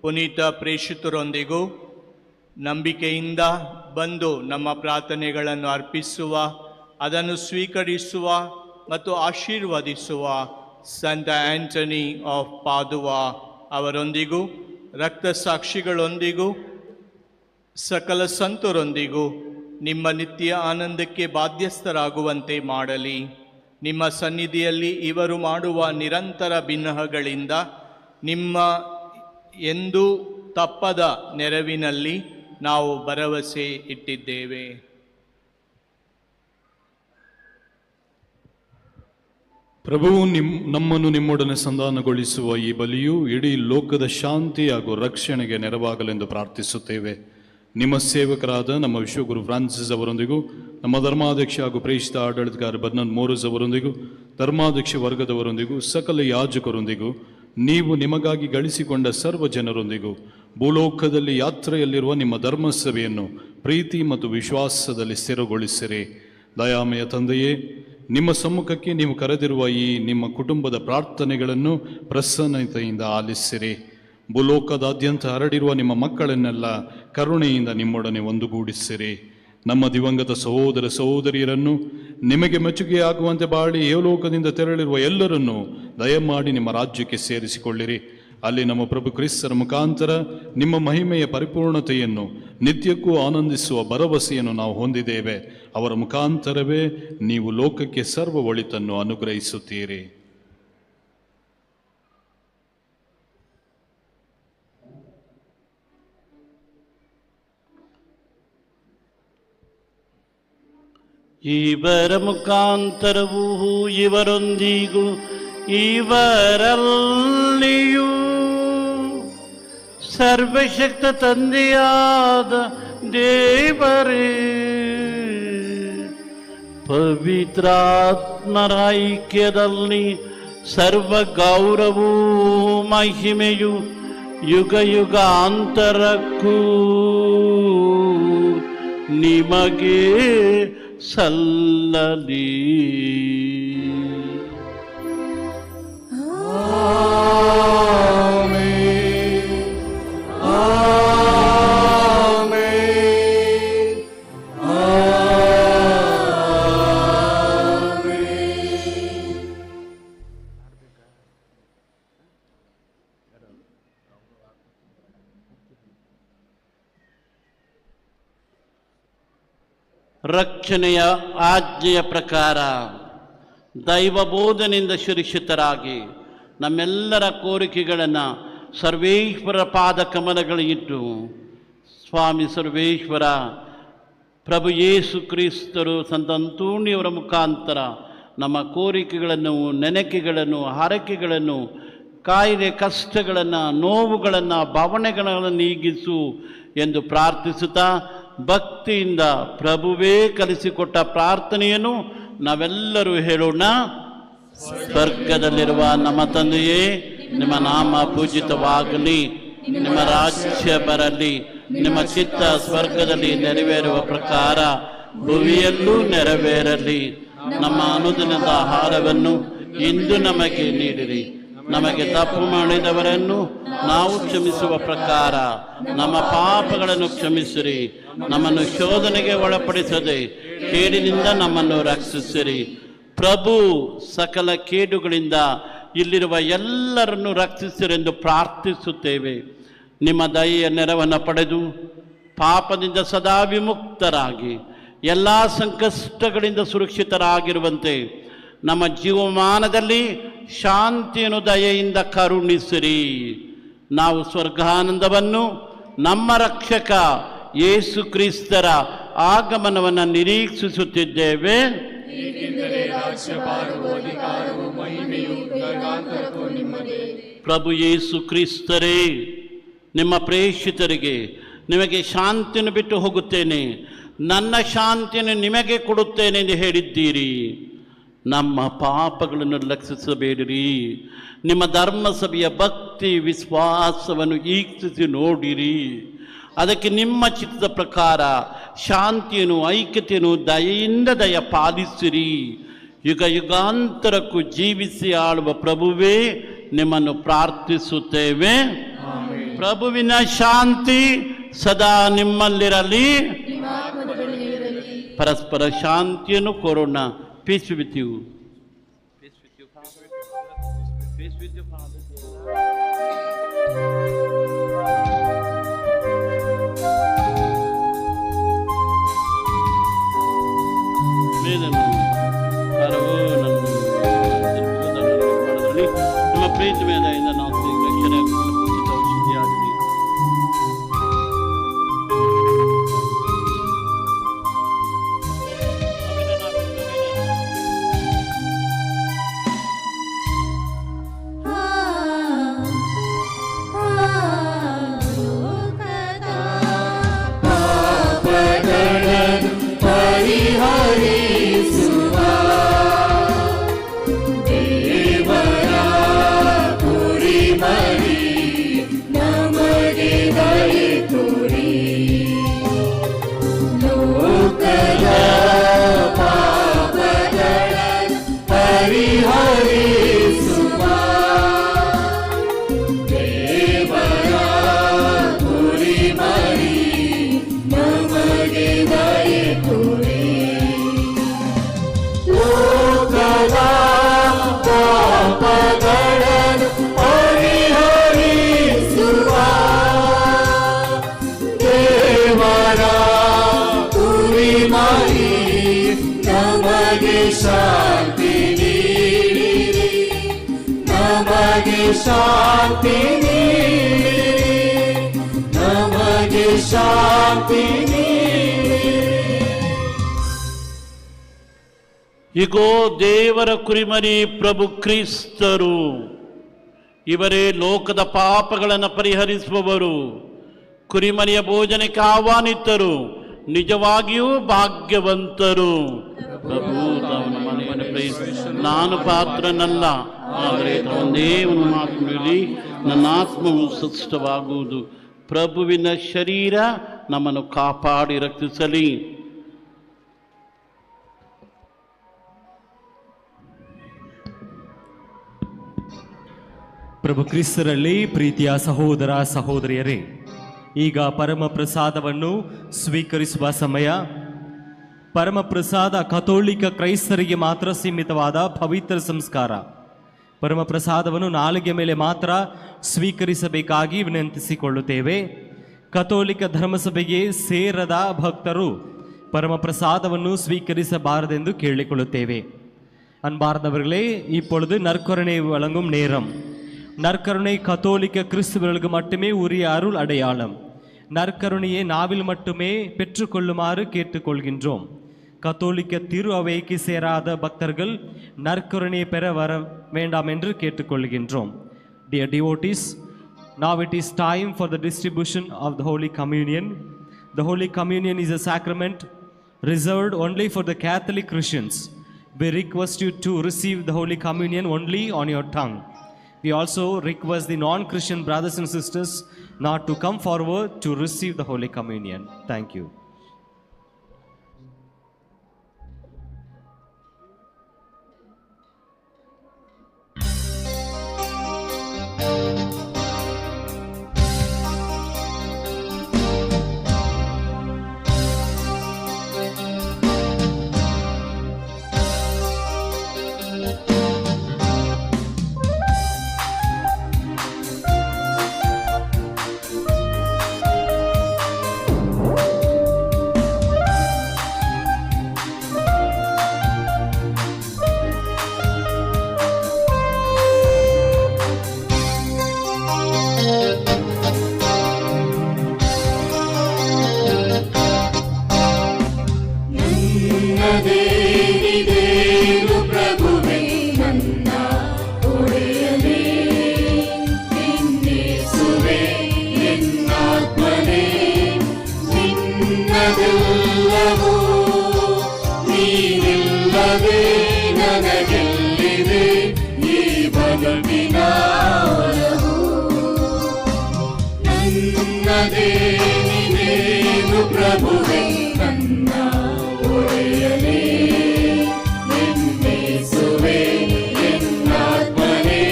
Speaker 1: ಪುನೀತ ಪ್ರೇಷಿತರೊಂದಿಗೂ ನಂಬಿಕೆಯಿಂದ ಬಂದು ನಮ್ಮ ಪ್ರಾರ್ಥನೆಗಳನ್ನು ಅರ್ಪಿಸುವ, ಅದನ್ನು ಸ್ವೀಕರಿಸುವ ಮತ್ತು ಆಶೀರ್ವದಿಸುವ ಸಂತ ಆಂಟನಿ ಆಫ್ ಪಾದುವಾ ಅವರೊಂದಿಗೂ ರಕ್ತ ಸಾಕ್ಷಿಗಳೊಂದಿಗೂ ಸಕಲ ಸಂತರೊಂದಿಗೂ ನಿಮ್ಮ ನಿತ್ಯ ಆನಂದಕ್ಕೆ ಬಾಧ್ಯಸ್ಥರಾಗುವಂತೆ ಮಾಡಲಿ. ನಿಮ್ಮ ಸನ್ನಿಧಿಯಲ್ಲಿ ಇವರು ಮಾಡುವ ನಿರಂತರ ಬಿನ್ನಹಗಳಿಂದ ನಿಮ್ಮ ಎಂದೂ ತಪ್ಪದ ನೆರವಿನಲ್ಲಿ ನಾವು ಭರವಸೆ ಇಟ್ಟಿದ್ದೇವೆ.
Speaker 7: ಪ್ರಭುವು ನಮ್ಮನ್ನು ನಿಮ್ಮೊಡನೆ ಸಂಧಾನಗೊಳಿಸುವ ಈ ಬಲಿಯು ಇಡೀ ಲೋಕದ ಶಾಂತಿ ಹಾಗೂ ರಕ್ಷಣೆಗೆ ನೆರವಾಗಲೆಂದು ಪ್ರಾರ್ಥಿಸುತ್ತೇವೆ. ನಿಮ್ಮ ಸೇವಕರಾದ ನಮ್ಮ ವಿಶ್ವಗುರು ಫ್ರಾನ್ಸಿಸ್ ಅವರೊಂದಿಗೂ, ನಮ್ಮ ಧರ್ಮಾಧ್ಯಕ್ಷ ಹಾಗೂ ಪ್ರೇಷಿತ ಆಡಳಿತಗಾರ ಬರ್ನಾರ್ಡ್ ಮೋರಸ್ ಅವರೊಂದಿಗೂ, ಧರ್ಮಾಧ್ಯಕ್ಷ ವರ್ಗದವರೊಂದಿಗೂ, ಸಕಲ ಯಾಜಕರೊಂದಿಗೂ, ನೀವು ನಿಮಗಾಗಿ ಗಳಿಸಿಕೊಂಡ ಸರ್ವ ಜನರೊಂದಿಗೂ, ಭೂಲೋಕದಲ್ಲಿ ಯಾತ್ರೆಯಲ್ಲಿರುವ ನಿಮ್ಮ ಧರ್ಮಸಭೆಯನ್ನು ಪ್ರೀತಿ ಮತ್ತು ವಿಶ್ವಾಸದಲ್ಲಿ ಸ್ಥಿರಗೊಳಿಸಿರಿ. ದಯಾಮಯ ತಂದೆಯೇ, ನಿಮ್ಮ ಸಮ್ಮುಖಕ್ಕೆ ನೀವು ಕರೆದಿರುವ ಈ ನಿಮ್ಮ ಕುಟುಂಬದ ಪ್ರಾರ್ಥನೆಗಳನ್ನು ಪ್ರಸನ್ನತೆಯಿಂದ ಆಲಿಸಿರಿ. ಭೂಲೋಕದಾದ್ಯಂತ ಹರಡಿರುವ ನಿಮ್ಮ ಮಕ್ಕಳನ್ನೆಲ್ಲ ಕರುಣೆಯಿಂದ ನಿಮ್ಮೊಡನೆ ಒಂದುಗೂಡಿಸಿರಿ. ನಮ್ಮ ದಿವಂಗತ ಸಹೋದರ ಸಹೋದರಿಯರನ್ನು ನಿಮಗೆ ಮೆಚ್ಚುಗೆಯಾಗುವಂತೆ ಬಾಳಿ ಏಲೋಕದಿಂದ ತೆರಳಿರುವ ಎಲ್ಲರನ್ನೂ ದಯಮಾಡಿ ನಿಮ್ಮ ರಾಜ್ಯಕ್ಕೆ ಸೇರಿಸಿಕೊಳ್ಳಿರಿ. ಅಲ್ಲಿ ನಮ್ಮ ಪ್ರಭು ಕ್ರಿಸ್ತರ ಮುಖಾಂತರ ನಿಮ್ಮ ಮಹಿಮೆಯ ಪರಿಪೂರ್ಣತೆಯನ್ನು ನಿತ್ಯಕ್ಕೂ ಆನಂದಿಸುವ ಭರವಸೆಯನ್ನು ನಾವು ಹೊಂದಿದ್ದೇವೆ. ಅವರ ಮುಖಾಂತರವೇ ನೀವು ಲೋಕಕ್ಕೆ ಸರ್ವ ಒಳಿತನ್ನು ಅನುಗ್ರಹಿಸುತ್ತೀರಿ.
Speaker 2: ಇವರ ಮುಖಾಂತರವೂ ಇವರೊಂದಿಗೂ ಇವರಲ್ಲಿಯೂ ಸರ್ವಶಕ್ತ ತಂದೆಯಾದ ದೇವರೇ, ಪವಿತ್ರಾತ್ಮರ ಐಕ್ಯದಲ್ಲಿ ಸರ್ವ ಗೌರವೂ ಮಹಿಮೆಯು ಯುಗ ಯುಗಾಂತರಕ್ಕೂ ನಿಮಗೆ ಸಲ್ಲಲಿ. ರಕ್ಷಣೆಯ ಆಜ್ಞೆಯ ಪ್ರಕಾರ ದೈವ ಬೋಧನೆಯಿಂದ ಶಿರಿಷಿತರಾಗಿ ನಮ್ಮೆಲ್ಲರ ಕೋರಿಕೆಗಳನ್ನು ಸರ್ವೇಶ್ವರ ಪಾದ ಕಮಲಗಳಿಟ್ಟು, ಸ್ವಾಮಿ ಸರ್ವೇಶ್ವರ ಪ್ರಭು ಯೇಸು ಕ್ರಿಸ್ತರು ಸಂತ ಅಂತೋಣಿಯವರ ಮುಖಾಂತರ ನಮ್ಮ ಕೋರಿಕೆಗಳನ್ನು, ನೆನಕೆಗಳನ್ನು, ಹರಕೆಗಳನ್ನು, ಕಾಯಿಲೆ ಕಷ್ಟಗಳನ್ನು, ನೋವುಗಳನ್ನು, ಭಾವನೆಗಳನ್ನು ನೀಗಿಸು ಎಂದು ಪ್ರಾರ್ಥಿಸುತ್ತಾ ಭಕ್ತಿಯಿಂದ ಪ್ರಭುವೇ ಕಲಿಸಿಕೊಟ್ಟ ಪ್ರಾರ್ಥನೆಯನ್ನು ನಾವೆಲ್ಲರೂ ಹೇಳೋಣ. ಸ್ವರ್ಗದಲ್ಲಿರುವ ನಮ್ಮ ತಂದೆಯೇ, ನಿಮ್ಮ ನಾಮ ಪೂಜಿತವಾಗಲಿ, ನಿಮ್ಮ ರಾಜ್ಯ ಬರಲಿ, ನಿಮ್ಮ ಚಿತ್ತ ಸ್ವರ್ಗದಲ್ಲಿ ನೆರವೇರುವ ಪ್ರಕಾರ ಭುವಿಯಲ್ಲೂ ನೆರವೇರಲಿ. ನಮ್ಮ ಅನುದಿನದ ಆಹಾರವನ್ನು ಇಂದು ನಮಗೆ ನೀಡಿರಿ. ನಮಗೆ ತಪ್ಪು ಮಾಡಿದವರನ್ನು ನಾವು ಕ್ಷಮಿಸುವ ಪ್ರಕಾರ ನಮ್ಮ ಪಾಪಗಳನ್ನು ಕ್ಷಮಿಸಿರಿ. ನಮ್ಮನ್ನು ಶೋಧನೆಗೆ ಒಳಪಡಿಸದೆ ಕೇಡಿನಿಂದ ನಮ್ಮನ್ನು ರಕ್ಷಿಸಿರಿ. ಪ್ರಭು ಸಕಲ ಕೇಡುಗಳಿಂದ ಇಲ್ಲಿರುವ ಎಲ್ಲರನ್ನು ರಕ್ಷಿಸಿರೆಂದು ಪ್ರಾರ್ಥಿಸುತ್ತೇವೆ. ನಿಮ್ಮ ದಯೆಯ ನೆರವನ್ನು ಪಡೆದು ಪಾಪದಿಂದ ಸದಾ ವಿಮುಕ್ತರಾಗಿ ಎಲ್ಲ ಸಂಕಷ್ಟಗಳಿಂದ ಸುರಕ್ಷಿತರಾಗಿರುವಂತೆ ನಮ್ಮ ಜೀವಮಾನದಲ್ಲಿ ಶಾಂತಿಯನ್ನು ದಯೆಯಿಂದ ಕರುಣಿಸಿರಿ. ನಾವು ಸ್ವರ್ಗಾನಂದವನ್ನು ನಮ್ಮ ರಕ್ಷಕ ಯೇಸು ಕ್ರಿಸ್ತರ ಆಗಮನವನ್ನು ನಿರೀಕ್ಷಿಸುತ್ತಿದ್ದೇವೆ. ಪ್ರಭು ಯೇಸು ಕ್ರಿಸ್ತರೇ, ನಿಮ್ಮ ಪ್ರೇಷಿತರಿಗೆ ನಿಮಗೆ ಶಾಂತಿಯನ್ನು ಬಿಟ್ಟು ಹೋಗುತ್ತೇನೆ, ನನ್ನ ಶಾಂತಿಯನ್ನು ನಿಮಗೆ ಕೊಡುತ್ತೇನೆ ಎಂದು ಹೇಳಿದ್ದೀರಿ. ನಮ್ಮ ಪಾಪಗಳನ್ನು ಲಕ್ಷಿಸಬೇಡಿರಿ. ನಿಮ್ಮ ಧರ್ಮಸಭೆಯ ಭಕ್ತಿ ವಿಶ್ವಾಸವನ್ನು ಈಕ್ಷಿಸಿ ನೋಡಿರಿ. ಅದಕ್ಕೆ ನಿಮ್ಮ ಚಿತ್ತದ ಪ್ರಕಾರ ಶಾಂತಿಯನ್ನು, ಐಕ್ಯತೆಯನ್ನು ದಯೆಯಿಂದ ದಯ ಪಾಲಿಸಿರಿ. ಯುಗ ಯುಗಾಂತರಕ್ಕೂ ಜೀವಿಸಿ ಆಳುವ ಪ್ರಭುವೇ, ನಿಮ್ಮನ್ನು ಪ್ರಾರ್ಥಿಸುತ್ತೇವೆ. ಪ್ರಭುವಿನ ಶಾಂತಿ ಸದಾ ನಿಮ್ಮಲ್ಲಿರಲಿ. ಪರಸ್ಪರ ಶಾಂತಿಯನ್ನು ಕೋರೋಣ. Peace be with you. Peace with you, Father. Peace with you, Father. ನಿಮ್ಮ ಪ್ರೀತಿ ಮೇಲೆಯಿಂದ ನಾವು ರಕ್ಷಣೆ ಔಷಧಿಯಾಗಲಿ.
Speaker 3: ಶಾಂತಿ ನಮಗೆ ಶಾಂತಿ.
Speaker 2: ಇಗೋ ದೇವರ ಕುರಿಮರಿ ಪ್ರಭು ಕ್ರಿಸ್ತರು, ಇವರೇ ಲೋಕದ ಪಾಪಗಳನ್ನು ಪರಿಹರಿಸುವವರು. ಕುರಿಮರಿಯ ಭೋಜನಕ್ಕೆ ಆಹ್ವಾನಿತರು, ನಿಜವಾಗಿಯೂ ಭಾಗ್ಯವಂತರು. ಪ್ರಭು ತನ್ನ ಮನೆಯನ್ನು ನಾನು ಪಾತ್ರನಲ್ಲ, ಆದರೆ ಒಂದೇ ಒಂದು ಮಾತುಗಳಲ್ಲಿ ನನ್ನ ಆತ್ಮವು ಸ್ವಸ್ಥವಾಗುವುದು. ಪ್ರಭುವಿನ ಶರೀರ ನಮ್ಮನ್ನು ಕಾಪಾಡಿ ರಕ್ಷಿಸಲಿ.
Speaker 8: ಪ್ರಭು ಕ್ರಿಸ್ತರಲ್ಲಿ ಪ್ರೀತಿಯ ಸಹೋದರ ಸಹೋದರಿಯರೇ, ಈಗ ಪರಮ ಪ್ರಸಾದವನ್ನು ಸ್ವೀಕರಿಸುವ ಸಮಯ. ಪರಮ ಪ್ರಸಾದ ಕಥೋಲಿಕ ಕ್ರೈಸ್ತರಿಗೆ ಮಾತ್ರ ಸೀಮಿತವಾದ ಪವಿತ್ರ ಸಂಸ್ಕಾರ. ಪರಮ ಪ್ರಸಾದವನ್ನು ನಾಲಿಗೆ ಮೇಲೆ ಮಾತ್ರ ಸ್ವೀಕರಿಸಬೇಕಾಗಿ ವಿನಂತಿಸಿಕೊಳ್ಳುತ್ತೇವೆ. ಕಥೋಲಿಕ ಧರ್ಮಸಭೆಗೆ ಸೇರದ ಭಕ್ತರು ಪರಮ ಪ್ರಸಾದವನ್ನು ಸ್ವೀಕರಿಸಬಾರದೆಂದು ಕೇಳಿಕೊಳ್ಳುತ್ತೇವೆ. அன்பார்ந்தவர்களே, இப்பொழுது நற்கருணை வழங்கும் நேரம். நற்கருணை கத்தோலிக்க கிறிஸ்துவர்களுக்கு மட்டுமே உரிய அருள் அடையாளம். நற்கருணையை நாவில் மட்டுமே பெற்றுக்கொள்ளுமாறு கேட்டுக்கொள்கின்றோம். கத்தோலிக்க திரு அவைக்கு சேராத பக்தர்கள் நற்கருணையை பெற வர வேண்டாம் என்று கேட்டுக்கொள்கின்றோம். Dear devotees, now it is time for the distribution of the Holy Communion. The Holy Communion is a sacrament reserved only for the Catholic Christians. We request you to receive the Holy Communion only on your tongue. We also request the non-Christian brothers and sisters not to come forward to receive the Holy Communion. Thank you.
Speaker 3: ನನ್ನದೇನಿದೇನು ಪ್ರಭುವೇ ನನ್ನ ಒಡೆಯನೇ, ನಿನ್ನೇಸುವೆ ಎನ್ನಾತ್ಮನೇ, ನಿನ್ನದೆಲ್ಲವೂ ನೀನಿಲ್ಲದೆ ನನಗೆಲ್ಲಿದೆ ಈ ಬದುಕಿನ ಒಲವು. ನನ್ನದೇನಿದೇನು ಪ್ರಭುವೇ ನನ್ನ ಒಡೆಯನೇ, ನಿನ್ನೇಸುವೆ ಎನ್ನಾತ್ಮನೇ,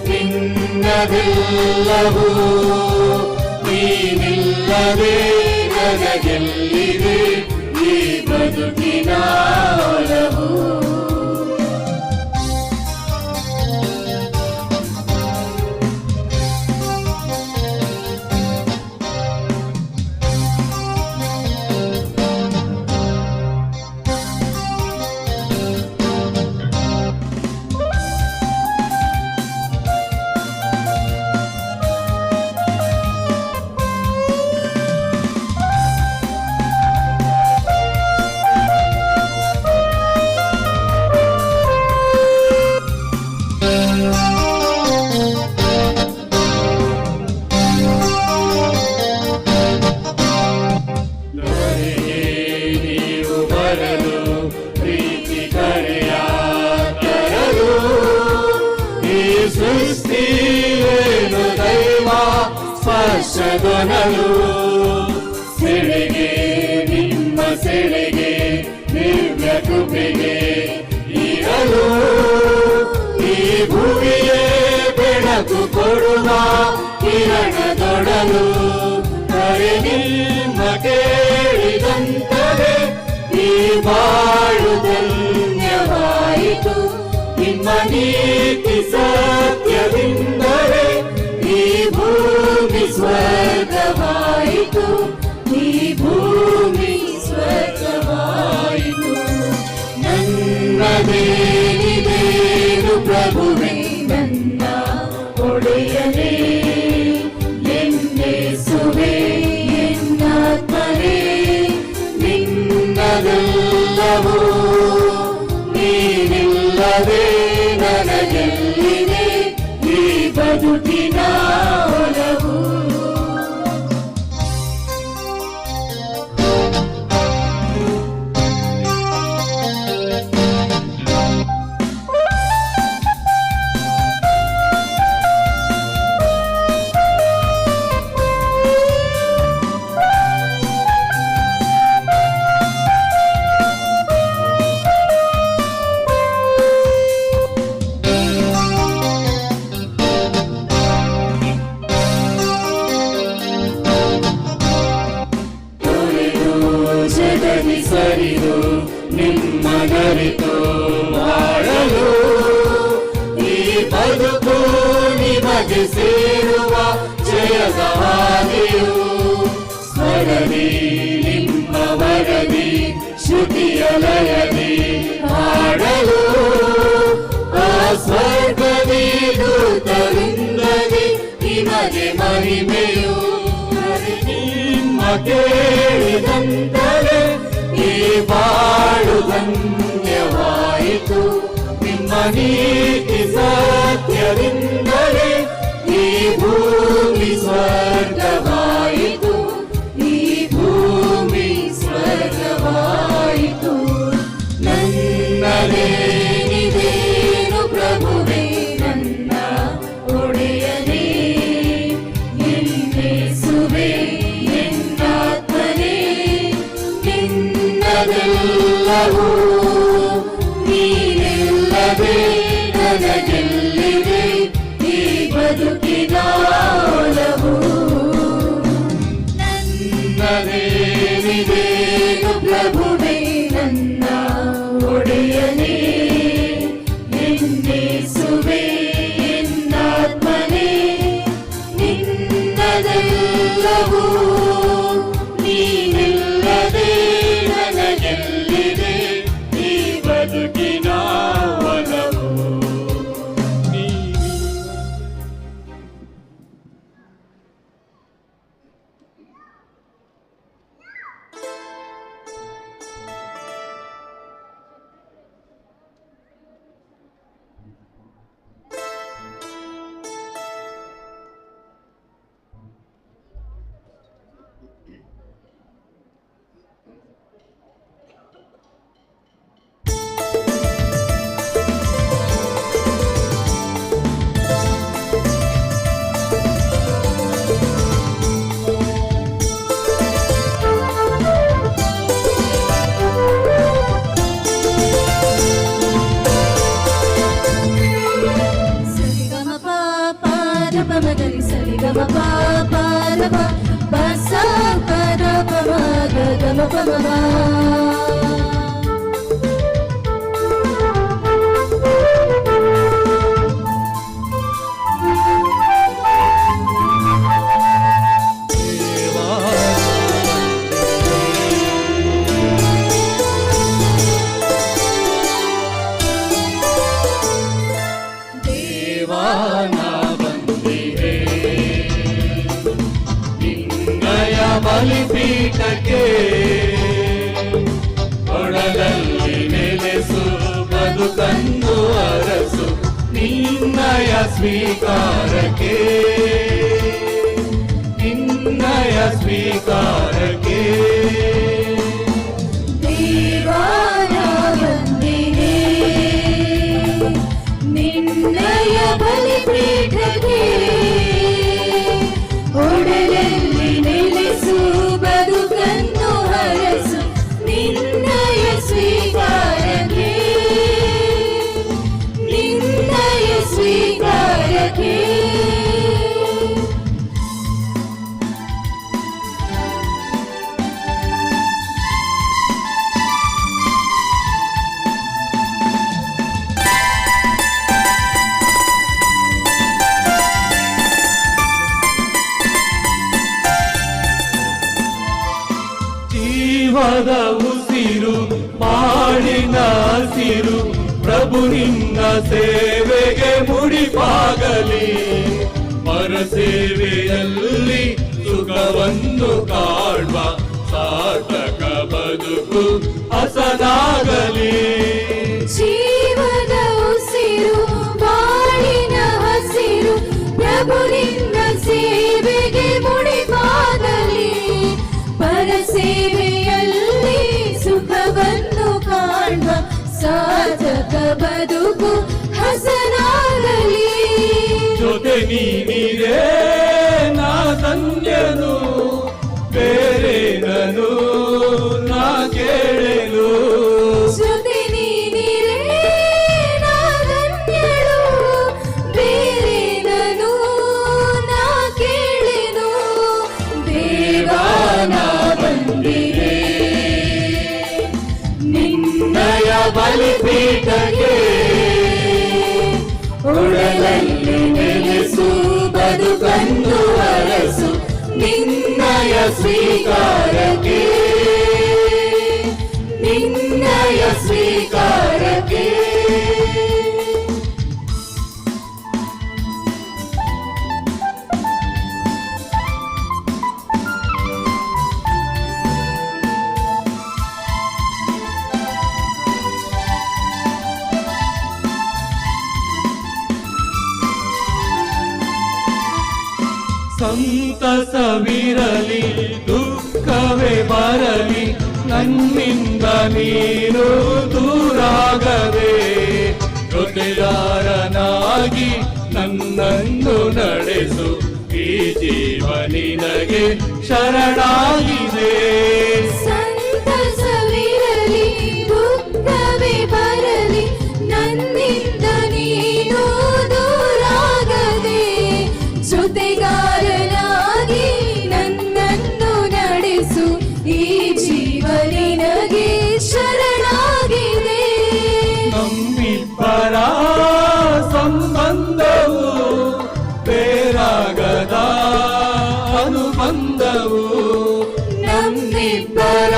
Speaker 3: ನಿನ್ನದೆಲ್ಲವೂ ನೀನಿಲ್ಲದೆ ನನಗೆಲ್ಲಿದೆ ಈ ಬದುಕಿನ ಒಲವು. ಸೃಷ್ಟಿವೇನು ದೈವ ಸ್ಪರ್ಶಗೊನಲು, ಸೆಳೆಗೆ ನಿಮ್ಮ ಸೆಳೆಗೆ ದಿವ್ಯ ಕೃಪೆಗೆ ಇರಲು, ಈ ಭೂಮಿಯೇ ಬೆಳಕು ಕೊಡುವ ಕಿರಣದೊಡಲು, ಕರೆ ನಿಮ್ಮ ಕೇಳಿದಂತರೆ ಈ ಬಾಳು ಧನ್ಯವಾಯಿತು. ನಿಮ್ಮ ನೀತಿ ಸತ್ಯವಿಂದರೆ ಈ ಭೂಮಿ ಸ್ವರ್ಗವಾಯಿತು, ಈ ಭೂಮಿ ಸ್ವರ್ಗವಾಯಿತು. ನನ್ನದೇನಿದೇನು ಪ್ರಭುವೇ ನನ್ನ ಒಡೆಯನೇ, ಎನ್ನೇಸುವೆ ಎನ್ನಾತ್ಮನೇ, ನಿನ್ನದೆಲ್ಲವೂ ನೀನಿಲ್ಲದೆ ನನಗೆಲ್ಲಿದೆ ಈ ಬದುಕಿನ ಒಲವು. ಸರಿದು ನಿಮ್ಮನರಿತು ಮಾಡಲು, ಈ ಬದುಕು ನಿಮಗೆ ಸೇರುವ ಜಯದ ಹಾದಿಯು. ಸ್ವರದಿ ನಿಮ್ಮ ವರದಿ ಶ್ರುತಿಯ ಲಯದಿ ಹಾಡಲು, ಆ ಸ್ವರ್ಗದಿ ದೂತರಿಂದದಿ ನಿಮಗೆ ಮಹಿಮೆಯು. ಕೇಳಿದಂತಲೇ ಈ ಬಾಳು ಧನ್ಯವಾಯಿತು. ನಿಮ್ಮ ನೀತಿ ಸತ್ಯದಿಂದಲೇ ಈ ಭೂಮಿ ಸ್ವರ್ಗವಾಯಿತು. ಈ ಭೂಮಿ ಸ್ವರ್ಗವಾಯಿತು. ನನ್ನದೇನಿದೇನು ಪ್ರಭುವೇ ನನ್ನ ಒಡೆಯನೇ, ಎನ್ನೇಸುವೆ ಎನ್ನಾತ್ಮನೇ, ನಿನ್ನದೆಲ್ಲವೂ ನೀನಿಲ್ಲದೆ ನನಗೆಲ್ಲಿದೆ ಈ ಬದುಕಿನ ಒಲವು. ನನ್ನದೇನಿದೇನು ಪ್ರಭುವೇ ನನ್ನ ಒಡೆಯನೇ, ಎನ್ನೇಸುವೆ ಎನ್ನಾತ್ಮನೇ, ನಿನ್ನದೆಲ್ಲವೂ ನೀನಿಲ್ಲದೆ ನನಗೆಲ್ಲಿದೆ ಈ ಬದುಕಿನ ಒಲವು. ಬಲಿಪೀಠಕ್ಕೆ ಕೊಡಲಲ್ಲಿ ನೆಲೆಸು ಬದುಕನ್ನು ಅರಸು ನಿನ್ನಯ ಸ್ವೀಕಾರಕ್ಕೆ, ನಿನ್ನಯ ಸ್ವೀಕಾರಕ್ಕೆ.
Speaker 5: ದೇವಾನ ಬಂದಿದೆ ನಿನ್ನಯ ಬಲಿಪೀಠಕ್ಕೆ, ಒಡಲಲ್ಲಿ ನೆಲೆಸು ಬದುಕನ್ನು ಹರಸು ನಿನ್ನಯ ಸ್ವೀಕಾರಕ್ಕೆ, ನಿನ್ನಯ ಸ್ವೀಕಾರಕ್ಕೆ.
Speaker 6: ಜೀವದ ಉಸಿರು ಬಾಳಿನ ಹಸಿರು ಪ್ರಭು ನಿನ್ನ ಸೇವೆಗೆ ಮುಡಿಪಾಗಲಿ. ಪರ ಸೇವೆಯಲ್ಲಿ ಸುಖವನ್ನು ಕಾಣುವ ಸಾರ್ಥಕ ಬದುಕು ಹಸನಾಗಲಿ.
Speaker 5: ಜೀವದ ಉಸಿರು ಬಾಳಿನ ಹಸಿರು ಪ್ರಭು ನಿನ್ನ ಸೇವೆಗೆ ಮುಡಿಪಾಗಲಿ. ಪರ ಸೇವೆಯಲ್ಲಿ ಸುಖವನ್ನು ಕಾಣುವ ಸಾಧಕ ಬದುಕು ಹಸನಾಗಲಿ.
Speaker 6: ಜೊತೆ ನೀನಿರೇ ನಾ ಧನ್ಯನು, ಬೇರೆ ನನು ನಾ ಕೇಳಲು.
Speaker 5: ಜೊತೆ ನೀನಿರೇ ನಾ ಧನ್ಯಳು, ಬೇರೆ ನಾನು ನಾ ಕೇಳೆನು. ದೇವಾನ ಬಂದಿದೆ
Speaker 3: ನಿನ್ನಯ ಬಲಿಪೀಠಕ್ಕೆ, ಒಡಲಲ್ಲಿ ನೆಲೆಸು ಬದುಕನ್ನು ಅರಸು ನಿನ್ನಯ ಸ್ವೀಕಾರಕ್ಕೆ, ನಿನ್ನಯ ಸ್ವೀಕಾರಕ್ಕೆ.
Speaker 6: ಸಂತಸವಿರಲಿ ದುಃಖವೇ ಬರಲಿ ನನ್ನಿಂದ ನೀನು ದೂರಾಗದೆ ಜೊತೆಗಾರನಾಗಿ ನನ್ನನ್ನು ನಡೆಸು ಈ ಜೀವ ನಿನಗೆ ಶರಣಾಗಿದೆ
Speaker 3: ಸಂತಸವಿರಲಿ ದುಃಖವೇ ಬರಲಿ ನನ್ನಿಂದ ನೀನು ದೂರಾಗದೆ ಜೊತೆಗಾರನಾಗಿ ನನ್ನನ್ನು ನಡೆಸು ಈ ಜೀವ ನಿನಗೆ ಶರಣಾಗಿದೆ
Speaker 6: ನಮ್ಮಿಬ್ಬರ ಸಂಬಂಧವು ಬೇರಾಗದ ಅನುಬಂಧವು
Speaker 3: ನಮ್ಮಿಬ್ಬರ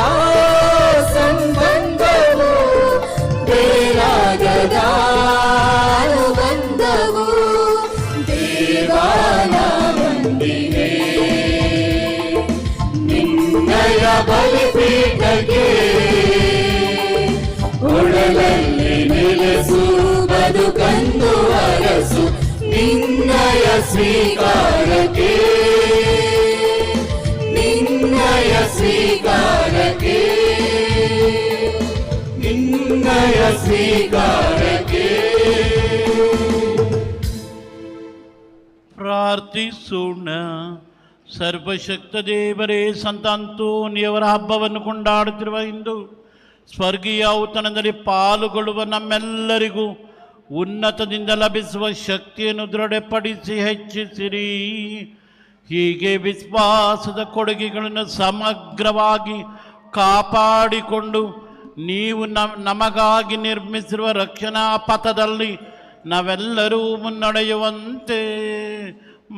Speaker 3: ಸಂಬಂಧವು ಬೇರಾಗದ ಅನುಬಂಧವು ದೇವಾನ ಬಂದಿದೆ ನಿನ್ನಯ ಬಲಿಪೀಠಕ್ಕೆ ಒಡಲಲ್ಲಿ ನೆಲೆಸು ಬದುಕಂದು ಅರಸು ನಿನ್ನಯ ಸ್ವೀಕಾರಕ್ಕೆ ನಿನ್ನಯ ಸ್ವೀಕಾರಕ್ಕೆ ನಿನ್ನಯ ಸ್ವೀಕಾರಕ್ಕೆ
Speaker 2: ಪ್ರಾರ್ಥಿಸೋಣ. ಸರ್ವಶಕ್ತ ದೇವರೇ, ಸಂತ ಅಂತೋನಿಯವರ ಹಬ್ಬವನ್ನು ಕೊಂಡಾಡುತ್ತಿರುವ ಇಂದು ಸ್ವರ್ಗೀಯ ಔತಣದಲ್ಲಿ ಪಾಲುಗೊಳ್ಳುವ ನಮ್ಮೆಲ್ಲರಿಗೂ ಉನ್ನತದಿಂದ ಲಭಿಸುವ ಶಕ್ತಿಯನ್ನು ದೃಢಪಡಿಸಿ ಹೆಚ್ಚಿಸಿರಿ. ಹೀಗೆ ವಿಶ್ವಾಸದ ಕೊಡುಗೆಗಳನ್ನು ಸಮಗ್ರವಾಗಿ ಕಾಪಾಡಿಕೊಂಡು ನೀವು ನಮಗಾಗಿ ನಿರ್ಮಿಸಿರುವ ರಕ್ಷಣಾ ಪಥದಲ್ಲಿ ನಾವೆಲ್ಲರೂ ಮುನ್ನಡೆಯುವಂತೆ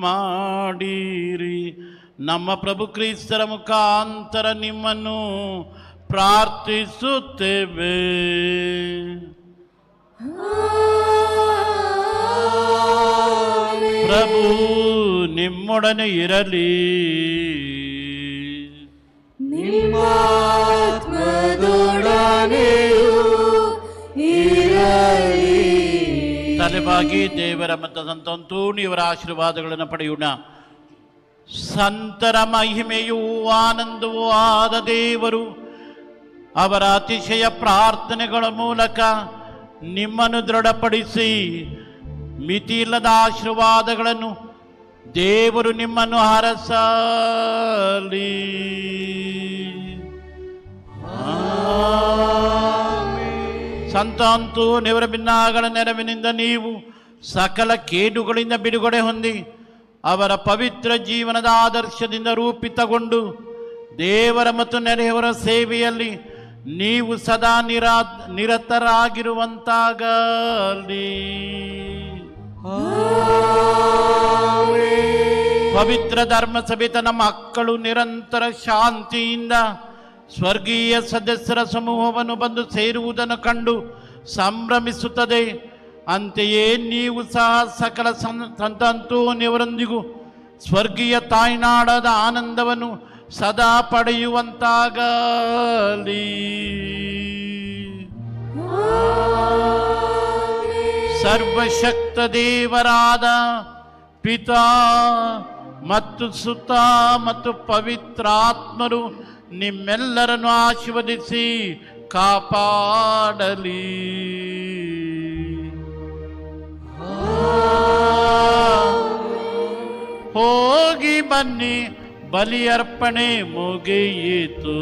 Speaker 2: ಮಾಡಿರಿ. ನಮ್ಮ ಪ್ರಭು ಕ್ರಿಸ್ತರ ಮುಖಾಂತರ ನಿಮ್ಮನ್ನು ಪ್ರಾರ್ಥಿಸುತ್ತೇವೆ. ಪ್ರಭು ನಿಮ್ಮೊಡನೆ ಇರಲಿ.
Speaker 3: ನಿಮ್ಮಾತ್ಮದೊಡನೆಯೂ ಇರಲಿ.
Speaker 2: ತಲೆಬಾಗಿ ದೇವರ ಮತ್ತು ಸಂತ ಅಂತೋಣಿಯವರ ಆಶೀರ್ವಾದಗಳನ್ನು ಪಡೆಯೋಣ. ಸಂತರ ಮಹಿಮೆಯೂ ಆನಂದವೂ ಆದ ದೇವರು ಅವರ ಅತಿಶಯ ಪ್ರಾರ್ಥನೆಗಳ ಮೂಲಕ ನಿಮ್ಮನ್ನು ದೃಢಪಡಿಸಿ ಮಿತಿಯಿಲ್ಲದ ಆಶೀರ್ವಾದಗಳನ್ನು ದೇವರು ನಿಮ್ಮನ್ನು ಹರಸಲಿ. ಸಂತ ಅಂತೋನಿಯವರ ಭಿನ್ನಗಳ ನೆರವಿನಿಂದ ನೀವು ಸಕಲ ಕೇಡುಗಳಿಂದ ಬಿಡುಗಡೆ ಹೊಂದಿ ಅವರ ಪವಿತ್ರ ಜೀವನದ ಆದರ್ಶದಿಂದ ರೂಪಿತಗೊಂಡು ದೇವರ ಮತ್ತು ನೆರೆಯವರ ಸೇವೆಯಲ್ಲಿ ನೀವು ಸದಾ ನಿರತರಾಗಿರುವಂತಾಗಲಿ. ಪವಿತ್ರ ಧರ್ಮಸಭೆ ತನ್ನ ಮಕ್ಕಳು ನಿರಂತರ ಶಾಂತಿಯಿಂದ ಸ್ವರ್ಗೀಯ ಸದಸ್ಯರ ಸಮೂಹವನ್ನು ಬಂದು ಸೇರುವುದನ್ನು ಕಂಡು ಸಂಭ್ರಮಿಸುತ್ತದೆ. ಅಂತೆಯೇ ನೀವು ಸಹ ಸಕಲ ಸಂತ ಅಂತೋನಿಯವರೊಂದಿಗೂ ಸ್ವರ್ಗೀಯ ತಾಯ್ನಾಡದ ಆನಂದವನ್ನು ಸದಾ ಪಡೆಯುವಂತಾಗಲಿ. ಸರ್ವಶಕ್ತ ದೇವರಾದ ಪಿತಾ ಮತ್ತು ಸುತ ಮತ್ತು ಪವಿತ್ರಾತ್ಮರು ನಿಮ್ಮೆಲ್ಲರನ್ನು ಆಶೀರ್ವದಿಸಿ ಕಾಪಾಡಲಿ. ಹೋಗಿ ಬನ್ನಿ, ಬಲಿಯರ್ಪಣೆ ಮುಗಿಯಿತು.